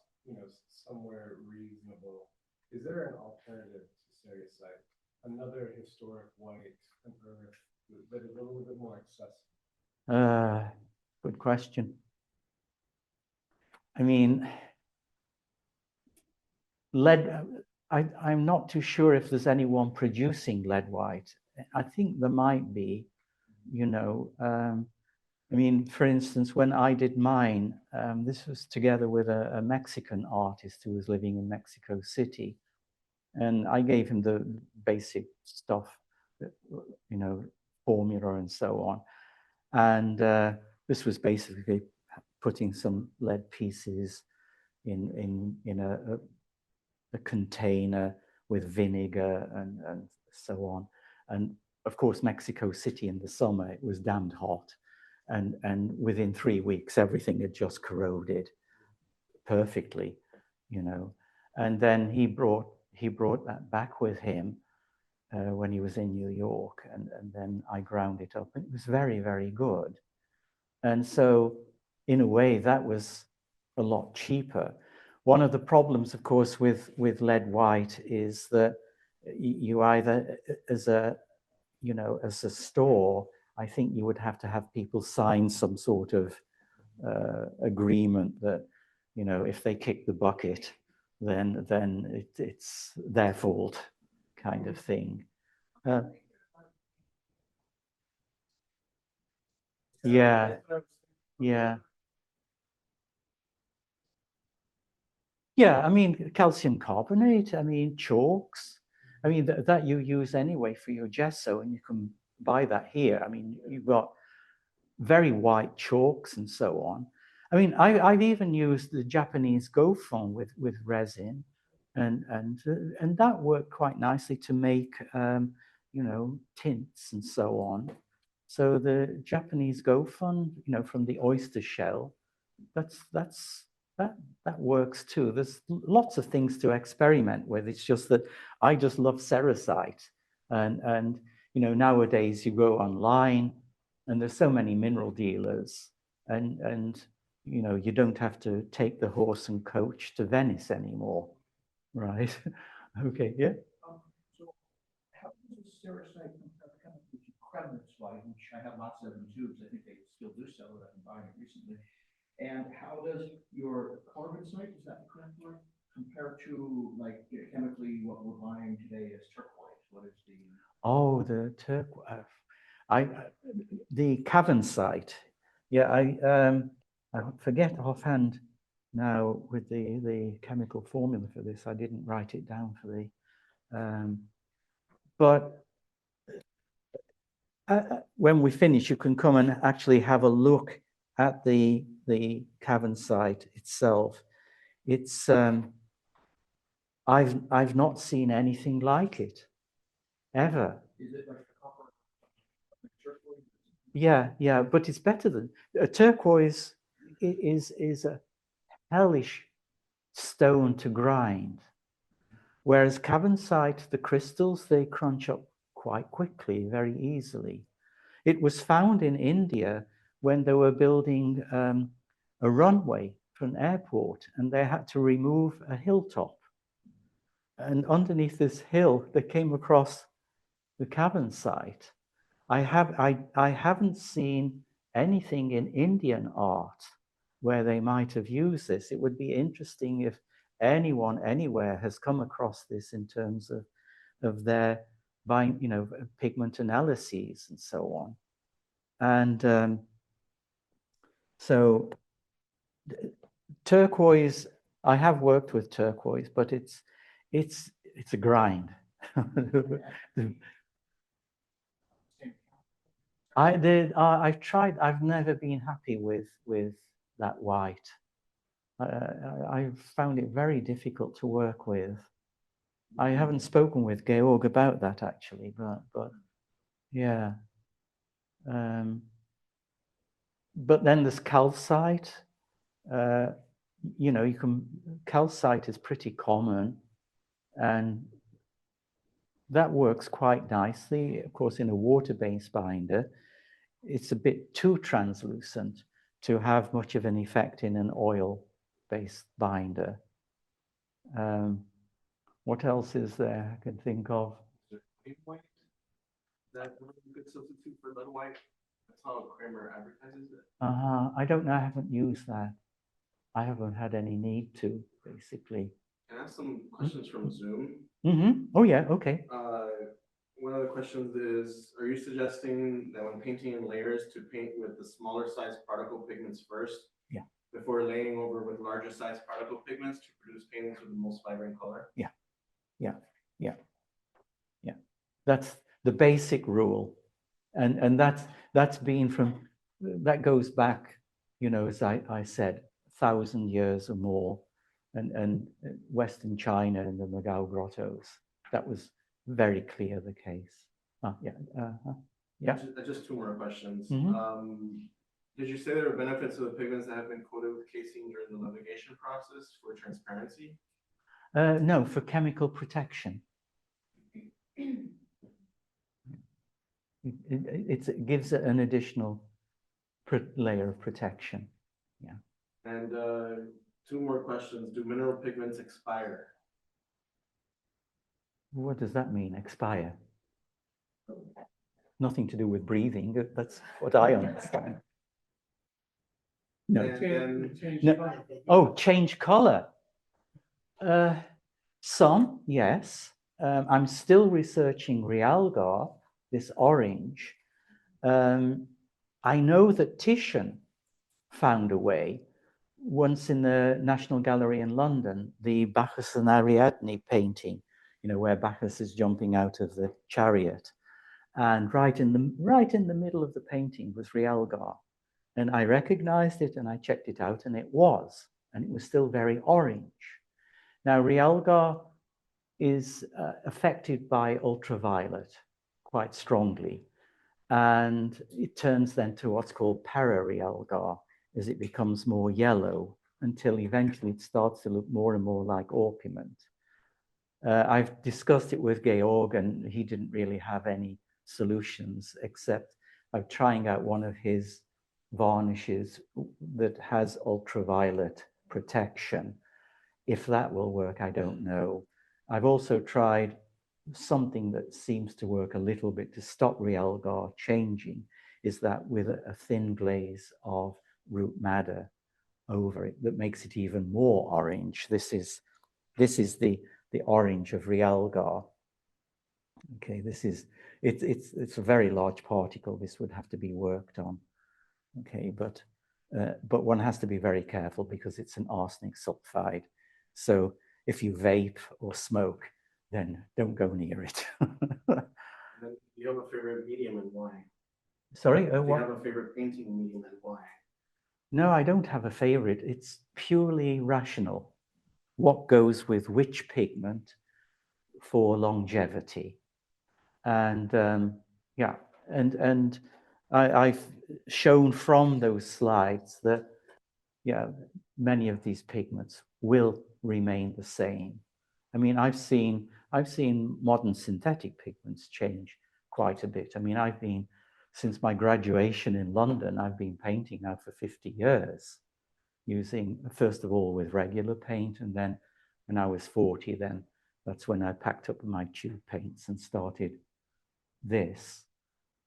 somewhere reasonable, is there an alternative to stereotype? Another historic white and earth that is a little bit more accessible? Good question. I mean, lead, I'm not too sure if there's anyone producing lead white. I think there might be, I mean, for instance, when I did mine, this was together with a Mexican artist who was living in Mexico City. And I gave him the basic stuff, formula and so on. And this was basically putting some lead pieces in a container with vinegar and so on. And of course, Mexico City in the summer, it was damned hot. And within 3 weeks, everything had just corroded perfectly, you know. And then he brought that back with him when he was in New York, and then I ground it up, and it was very, very good. And so, in a way, that was a lot cheaper. One of the problems, of course, with lead white is that you either, as a store, I think you would have to have people sign some sort of agreement that, you know, if they kick the bucket, then it's their fault, kind of thing. Yeah, yeah. Yeah, I mean, calcium carbonate, I mean, chalks. I mean, that you use anyway for your gesso, and you can buy that here. I mean, you've got very white chalks and so on. I mean, I've even used the Japanese gofon with resin, and that worked quite nicely to make, you know, tints and so on. So the Japanese gofon, you know, from the oyster shell, that works too. There's lots of things to experiment with. It's just that I just love cerussite, and you know, nowadays you go online and there's so many mineral dealers, and you know, you don't have to take the horse and coach to Venice anymore, right? Okay, yeah. So how does cerussite compare with Kremnitz white, which I have lots of in tubes? I think they still do sell it. I've been buying it recently. And how does your carbonite, is that the correct word, compare to, like, chemically what we're buying today as turquoise? What is the? Oh, the turquoise. The cavensite. Yeah, I forget offhand now with the chemical formula for this. I didn't write it down for the, but when we finish, you can come and actually have a look at the cavensite itself. It's I've not seen anything like it ever. Is it like the copper turquoise? Yeah, but it's better than turquoise. Is a hellish stone to grind, whereas cavensite, the crystals, they crunch up quite quickly, very easily. It was found in India when they were building a runway for an airport, and they had to remove a hilltop. And underneath this hill, they came across the cavensite. I haven't seen anything in Indian art where they might have used this. It would be interesting if anyone anywhere has come across this in terms of their buying, you know, pigment analyses and so on. And so turquoise, I have worked with turquoise, but it's a grind. I've tried. I've never been happy with that white. I've found it very difficult to work with. I haven't spoken with Georg about that actually, but yeah. But then there's calcite. You know, calcite is pretty common, and that works quite nicely. Of course, in a water-based binder, it's a bit too translucent to have much of an effect in an oil-based binder. What else is there I can think of? Is there white? That would be a good substitute for lead white. That's how Kramer advertises it. I don't know. I haven't used that. I haven't had any need to, basically. Can I ask some questions from Zoom? Oh yeah. Okay. One of the questions is, are you suggesting that when painting in layers to paint with the smaller size particle pigments first? Yeah. Before laying over with larger size particle pigments to produce paintings with the most vibrant color? Yeah. That's the basic rule, and that's been from, that goes back, you know, as I said, 1,000 years or more, and Western China and the Magao grottos. That was very clear the case. Yeah. Yeah. Just two more questions. Mhm. Did you say there are benefits of the pigments that have been coated with casein during the levigation process for transparency? No, for chemical protection. It gives it an additional layer of protection. Yeah. And two more questions. Do mineral pigments expire? What does that mean, expire? Nothing to do with breathing. That's what I understand. No. No. Oh, change color. Some, yes. I'm still researching realgar, this orange. I know that Titian found a way once in the National Gallery in London, the Bacchus and Ariadne painting, where Bacchus is jumping out of the chariot. And right in the middle of the painting was realgar. And I recognized it and I checked it out, and it was still very orange. Now, realgar is affected by ultraviolet quite strongly. And it turns then to what's called para-realgar as it becomes more yellow until eventually it starts to look more and more like orpiment. I've discussed it with Georg, and he didn't really have any solutions, except I'm trying out one of his varnishes that has ultraviolet protection. If that will work, I don't know. I've also tried something that seems to work a little bit to stop realgar changing, is that with a thin glaze of root madder over it that makes it even more orange. This is the orange of realgar. Okay, it's a very large particle. This would have to be worked on. Okay, but one has to be very careful because it's an arsenic sulfide. So if you vape or smoke, then don't go near it. Do you have a favorite medium and why? Sorry, Do you what? have a favorite painting medium and why? No, I don't have a favorite. It's purely rational. What goes with which pigment for longevity? And yeah, and I've shown from those slides that many of these pigments will remain the same. I mean, I've seen modern synthetic pigments change quite a bit. I mean, since my graduation in London, I've been painting now for 50 years, using, first of all, with regular paint, and then when I was 40, then that's when I packed up my tube paints and started this.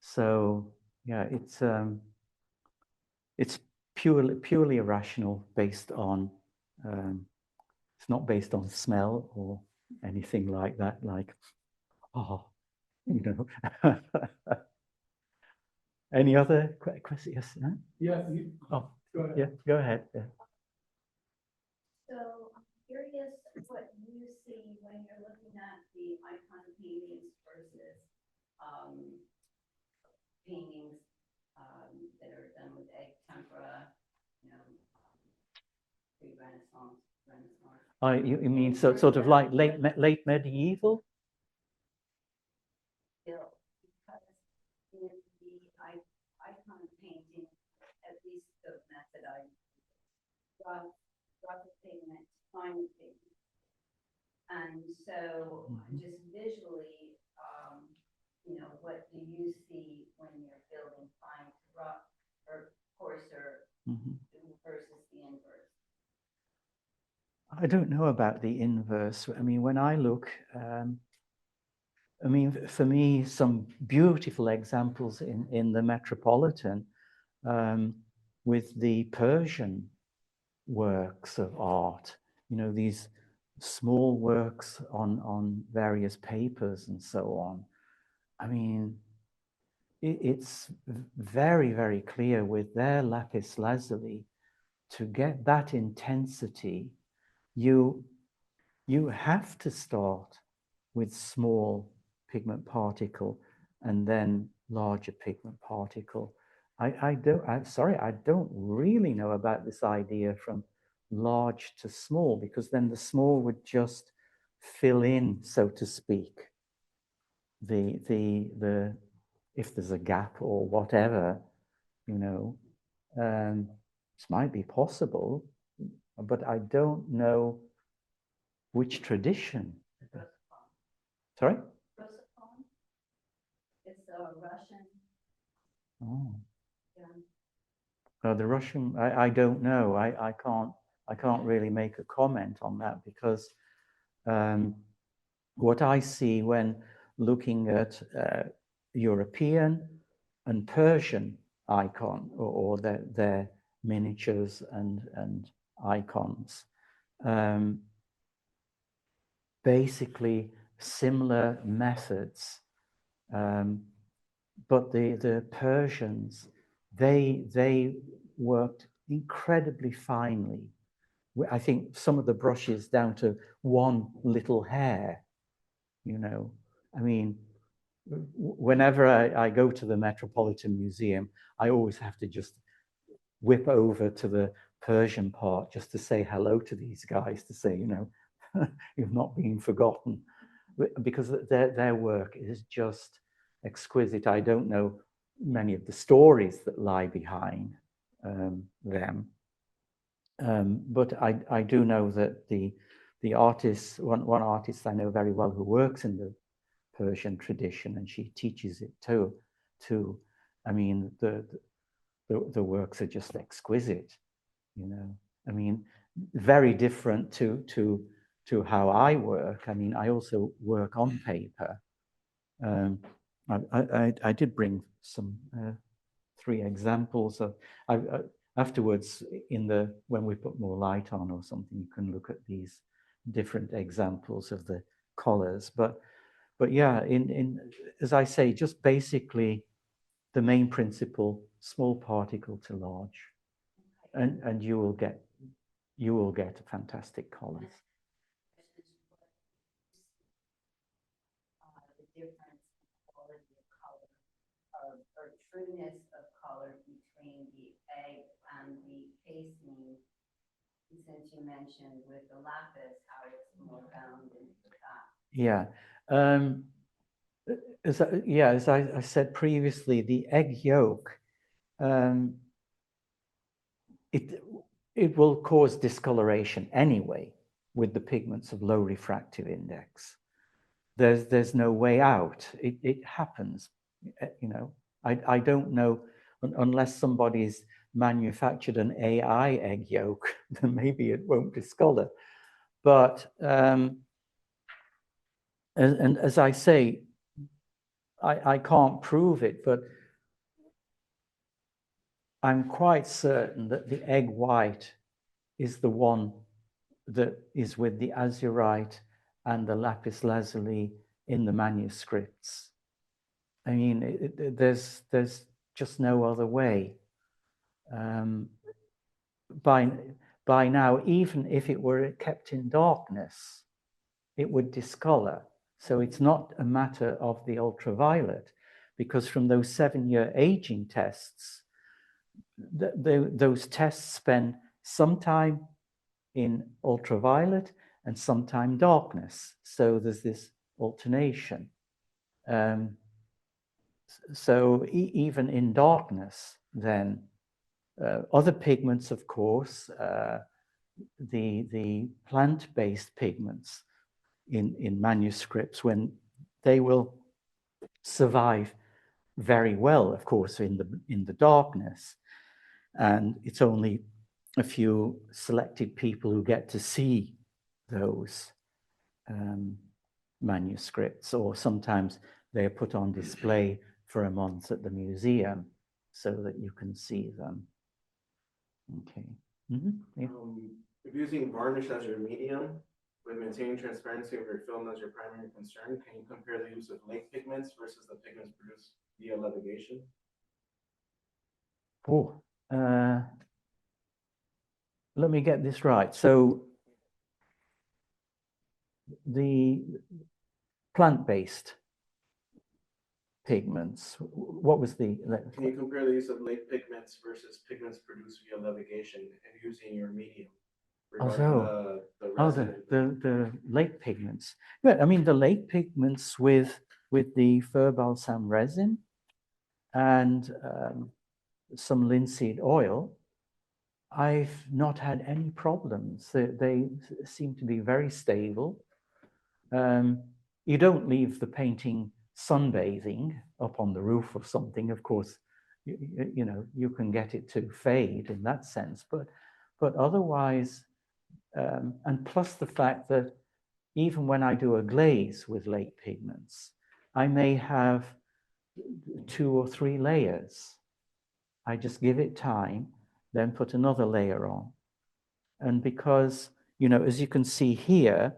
So yeah, it's purely irrational, based on it's not based on smell or anything like that, like any other question? Yes. No? Yeah. Oh, go ahead. Yeah, go ahead. Yeah. So I'm curious what you see when you're looking at the icon paintings versus paintings that are done with egg tempera, pre-Renaissance, Renaissance. You mean sort of like late medieval? Still, because in the icon painting, at least the method I draw the pigment, find the pigment. And so just visually, what do you see when you're building fine to rough or coarser versus the inverse? I don't know about the inverse. I mean, when I look, for me, some beautiful examples in the Metropolitan with the Persian works of art, these small works on various papers and so on. I mean, it's very, very clear with their lapis lazuli, to get that intensity, you have to start with small pigment particle and then larger pigment particle. I'm sorry, I don't really know about this idea from large to small, because then the small would just fill in, so to speak. the if there's a gap or whatever, you know, this might be possible, but I don't know which tradition. Sorry? It's a Russian. Oh. Yeah. The Russian, I don't know. I can't really make a comment on that because what I see when looking at European and Persian icon or their miniatures and icons, basically similar methods, but the Persians, they worked incredibly finely. I think some of the brushes down to one little hair, you know. I mean, whenever I go to the Metropolitan Museum, I always have to just whip over to the Persian part just to say hello to these guys, to say, you know, you've not been forgotten, because their work is just exquisite. I don't know many of the stories that lie behind them, but I do know that the artist, one artist I know very well who works in the Persian tradition, and she teaches it too. I mean, the works are just exquisite, you know. I mean, very different to how I work. I mean, I also work on paper. I did bring some 3 examples of. Afterwards, when we put more light on or something, you can look at these different examples of the colors. But yeah, as I say, just basically the main principle: small particle to large, and you will get fantastic colors. The difference in quality of color or trueness of color between the egg and the casing, since you mentioned with the lapis how it's more bound into that. Yeah. As I said previously, the egg yolk, it will cause discoloration anyway with the pigments of low refractive index. There's no way out. It happens, you know. I don't know, unless somebody's manufactured an AI egg yolk, then maybe it won't discolor. But and as I say, I can't prove it, but I'm quite certain that the egg white is the one that is with the azurite and the lapis lazuli in the manuscripts. I mean, there's just no other way. By now, even if it were kept in darkness, it would discolor. So it's not a matter of the ultraviolet, because from those 7-year aging tests, those tests spend some time in ultraviolet and sometime darkness. So there's this alternation. So even in darkness, then other pigments, of course, the plant-based pigments in manuscripts, when they will survive very well, of course, in the darkness, and it's only a few selected people who get to see those manuscripts, or sometimes they are put on display for a month at the museum so that you can see them. Okay. Yeah. If using varnish as your medium, with maintaining transparency of your film as your primary concern, can you compare the use of lake pigments versus the pigments produced via levigation? Let me get this right. So the plant-based pigments, what was the... Can you compare the use of lake pigments versus pigments produced via levigation and using your medium? The lake pigments. Yeah, I mean, the lake pigments with with the fir balsam resin and some linseed oil, I've not had any problems. They seem to be very stable. You don't leave the painting sunbathing up on the roof or something. Of course, you know, you can get it to fade in that sense, but otherwise, and plus the fact that even when I do a glaze with lake pigments, I may have 2 or 3 layers. I just give it time, then put another layer on. And because, you know, as you can see here,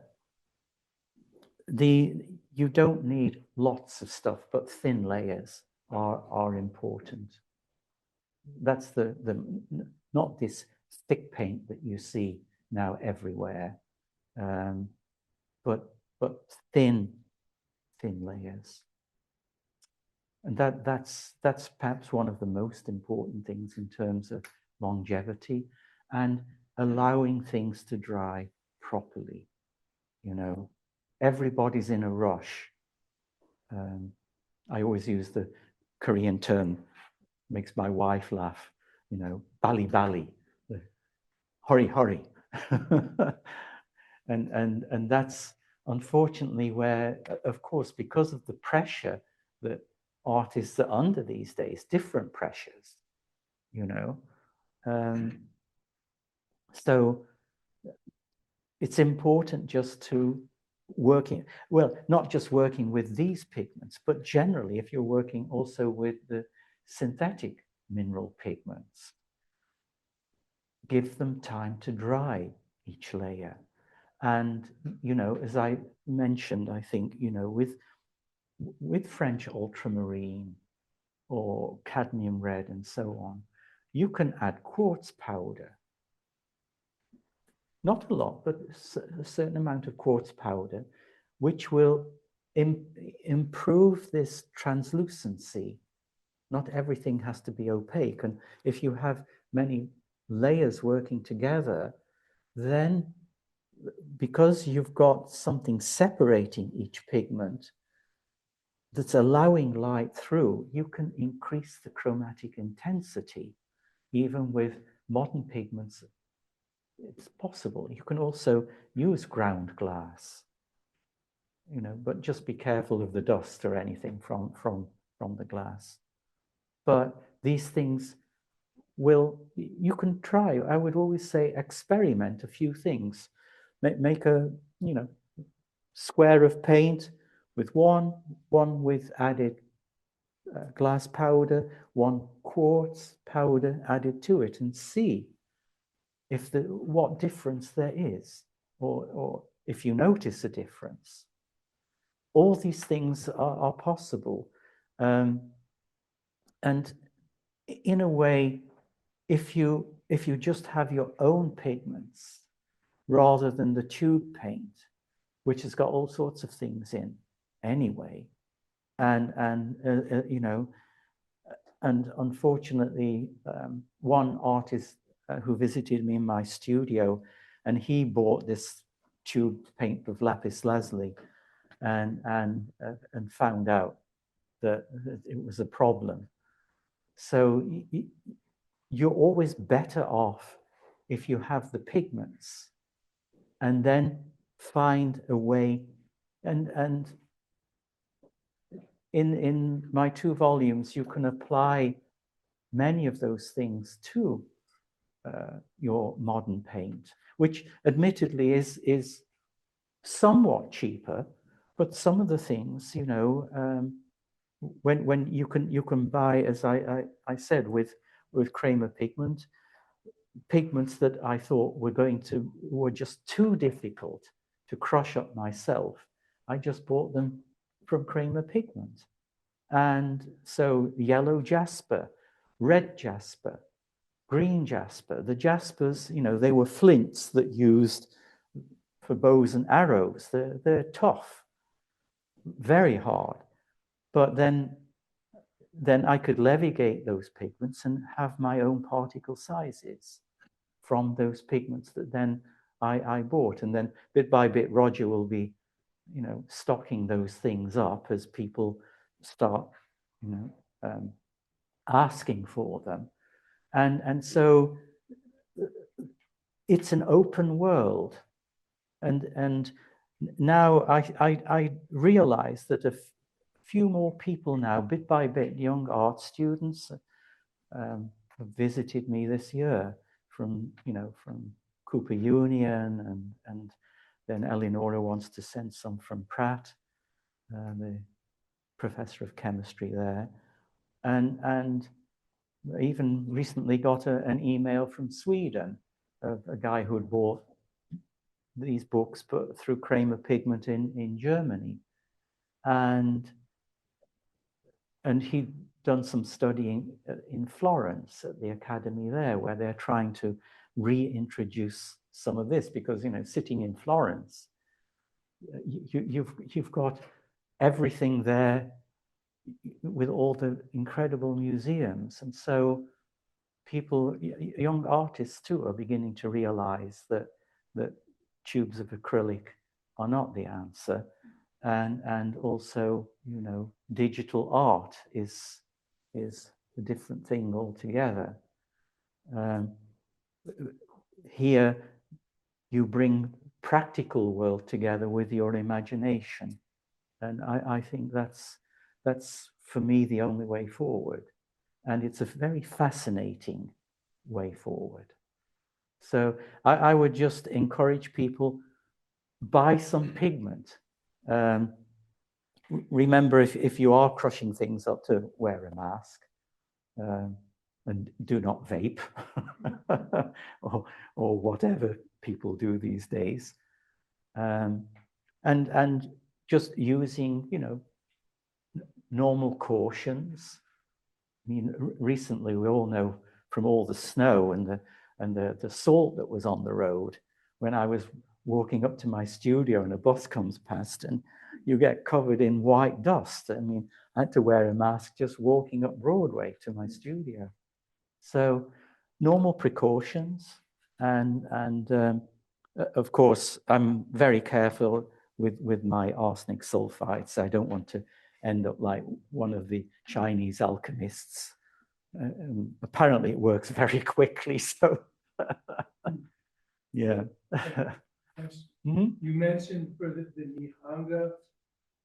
you don't need lots of stuff, but thin layers are important. That's not this thick paint that you see now everywhere, but thin layers. And that's perhaps one of the most important things in terms of longevity and allowing things to dry properly. You know, everybody's in a rush. I always use the Korean term, makes my wife laugh, you know, bali bali, hurry, hurry. and that's unfortunately where, of course, because of the pressure that artists are under these days, different pressures, you know. So it's important just to not just working with these pigments, but generally if you're working also with the synthetic mineral pigments, give them time to dry each layer. And, you know, as I mentioned, I think, you know, with French ultramarine or cadmium red and so on, you can add quartz powder. Not a lot, but a certain amount of quartz powder, which will improve this translucency. Not everything has to be opaque. And if you have many layers working together, then because you've got something separating each pigment that's allowing light through, you can increase the chromatic intensity. Even with modern pigments, it's possible. You can also use ground glass, you know, but just be careful of the dust or anything from the glass. But these things you can try. I would always say experiment a few things. Make a, you know, square of paint with one with added glass powder, one quartz powder added to it, and see if what difference there is, or if you notice a difference. All these things are possible, and in a way, if you just have your own pigments rather than the tube paint, which has got all sorts of things in anyway, and you know, and unfortunately, one artist who visited me in my studio, and he bought this tube paint of lapis lazuli, and found out that it was a problem. So you're always better off if you have the pigments, and then find a way. And in my 2 volumes, you can apply many of those things to your modern paint, which admittedly is somewhat cheaper, but some of the things, you know, when you can buy, as I said, with Kramer pigments that I thought were just too difficult to crush up myself, I just bought them from Kramer Pigment. And so yellow jasper, red jasper, green jasper. The jaspers, you know, they were flints that used for bows and arrows. They're tough, very hard. But then I could levigate those pigments and have my own particle sizes from those pigments that then I bought. And then bit by bit, Roger will be stocking those things up as people start, asking for them. And so it's an open world. And now I realize that a few more people now, bit by bit, young art students have visited me this year from Cooper Union, and then Eleonora wants to send some from Pratt, the professor of chemistry there. And even recently got an email from Sweden of a guy who had bought these books, but through Kramer Pigment in Germany. And he'd done some studying in Florence at the academy there, where they're trying to reintroduce some of this, because sitting in Florence, you've got everything there with all the incredible museums. And so people, young artists too, are beginning to realize that tubes of acrylic are not the answer. And also, digital art is a different thing altogether. Here, you bring practical world together with your imagination. And I think that's for me the only way forward. And it's a very fascinating way forward. So I would just encourage people, buy some pigment. Remember, if you are crushing things up, to wear a mask, and do not vape or whatever people do these days, and just using normal cautions. I mean, recently we all know from all the snow and the salt that was on the road, when I was walking up to my studio and a bus comes past and you get covered in white dust. I mean, I had to wear a mask just walking up Broadway to my studio. So normal precautions, and of course, I'm very careful with my arsenic sulfides. I don't want to end up like one of the Chinese alchemists. Apparently it works very quickly, so yeah. You mentioned for the Nihanga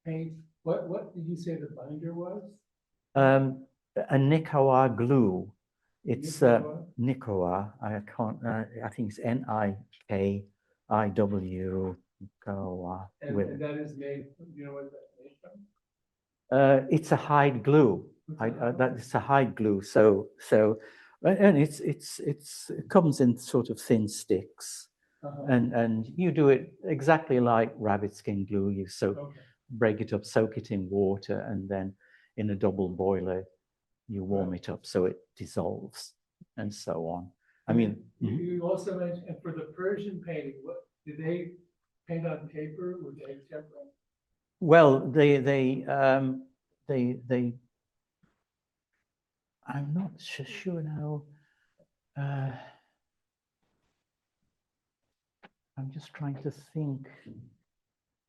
paint, what did you say the binder was? A Nikawa glue. It's Nikawa. I can't. I think it's Nikawa. And that is made. You know what that's made from? It's a hide glue. It's a hide glue. So and it comes in sort of thin sticks, and you do it exactly like rabbit skin glue. You break it up, soak it in water, and then in a double boiler, you warm it up so it dissolves, and so on. I mean, you also mentioned, and for the Persian painting, what did they paint on paper? Were they temperate? Well, they I'm not sure now. I'm just trying to think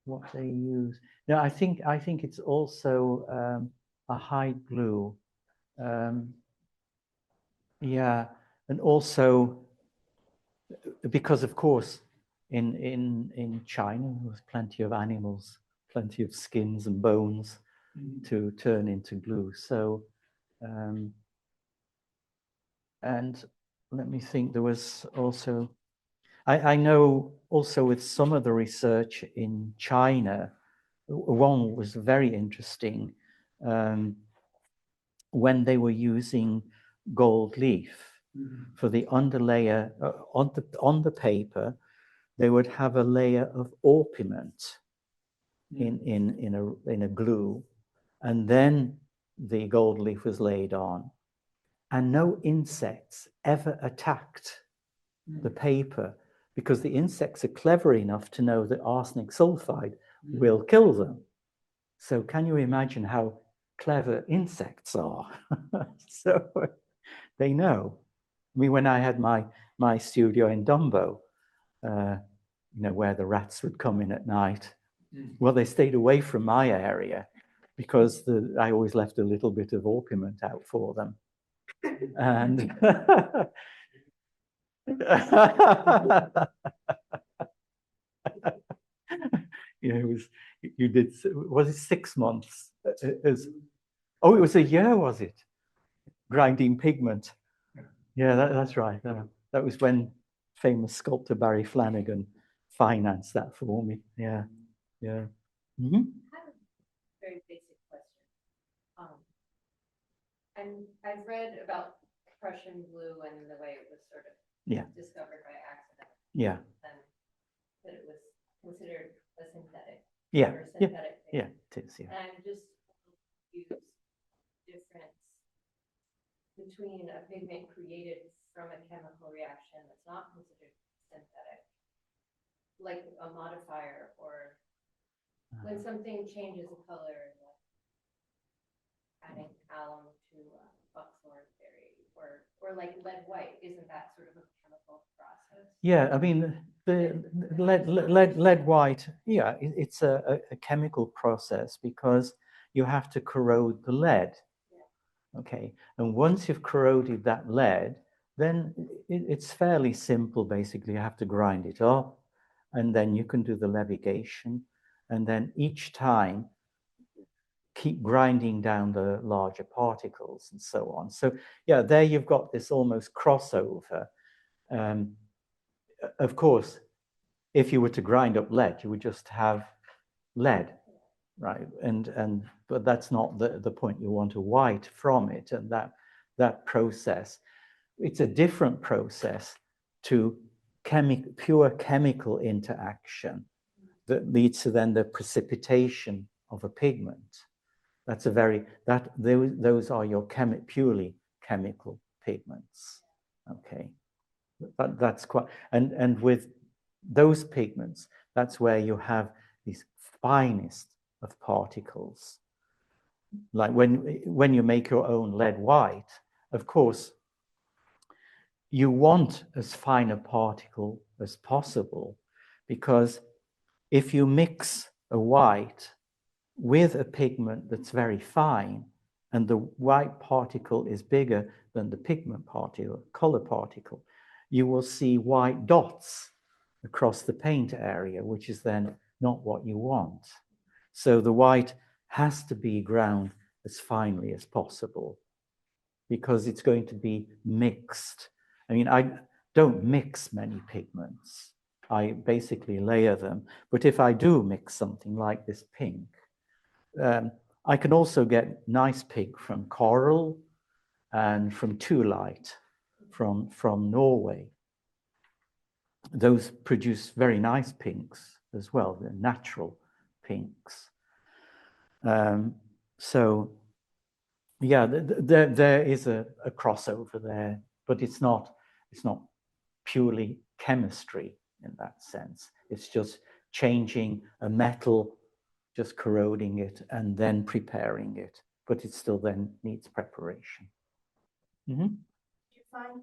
what they use. No, I think it's also a hide glue. Yeah, and also because of course in China there was plenty of animals, plenty of skins and bones to turn into glue. So and let me think, there was also, I know also with some of the research in China, one was very interesting, when they were using gold leaf for the underlayer on the paper, they would have a layer of orpiment in a glue, and then the gold leaf was laid on, and no insects ever attacked the paper, because the insects are clever enough to know that arsenic sulfide will kill them. So can you imagine how clever insects are? So they know. I mean, when I had my studio in Dumbo, where the rats would come in at night, Well, they stayed away from my area because I always left a little bit of orpiment out for them. And it was, was it 6 months? Oh, it was a year, was it? Grinding pigment. Yeah, that's right. That was when famous sculptor Barry Flanagan financed that for me. Yeah, yeah. Mm-hmm. I have a very basic question. And I've read about Prussian blue and the way it was sort of discovered by accident. Yeah. And that it was considered a synthetic. Yeah. Or synthetic yeah. Yeah, it is. Yeah. And I'm just confused difference between a pigment created from a chemical reaction that's not considered synthetic, like a modifier, or when something changes the color, like adding alum to buckthorn berry, or like lead white, isn't that sort of a chemical process? Yeah, I mean, the lead white, yeah, it's a chemical process because you have to corrode the lead. Yeah. Okay, and once you've corroded that lead, then it's fairly simple. Basically, you have to grind it up, and then you can do the levigation, and then each time keep grinding down the larger particles and so on. So yeah, there you've got this almost crossover. Of course, if you were to grind up lead, you would just have lead, right? But that's not the point. You want a white from it, and that process, it's a different process to pure chemical interaction that leads to then the precipitation of a pigment. That's those are your purely chemical pigments. Okay, but that's quite and with those pigments, that's where you have these finest of particles. Like when you make your own lead white, of course, you want as fine a particle as possible, because if you mix a white with a pigment that's very fine, and the white particle is bigger than the pigment particle, color particle, you will see white dots across the paint area, which is then not what you want. So the white has to be ground as finely as possible because it's going to be mixed. I mean, I don't mix many pigments. I basically layer them. But if I do mix something like this pink, I can also get nice pink from coral and from Tulite from Norway. Those produce very nice pinks as well. They're natural pinks. So yeah, there is a crossover there, but it's not purely chemistry in that sense. It's just changing a metal, just corroding it and then preparing it, but it still then needs preparation. Mm-hmm. Did you find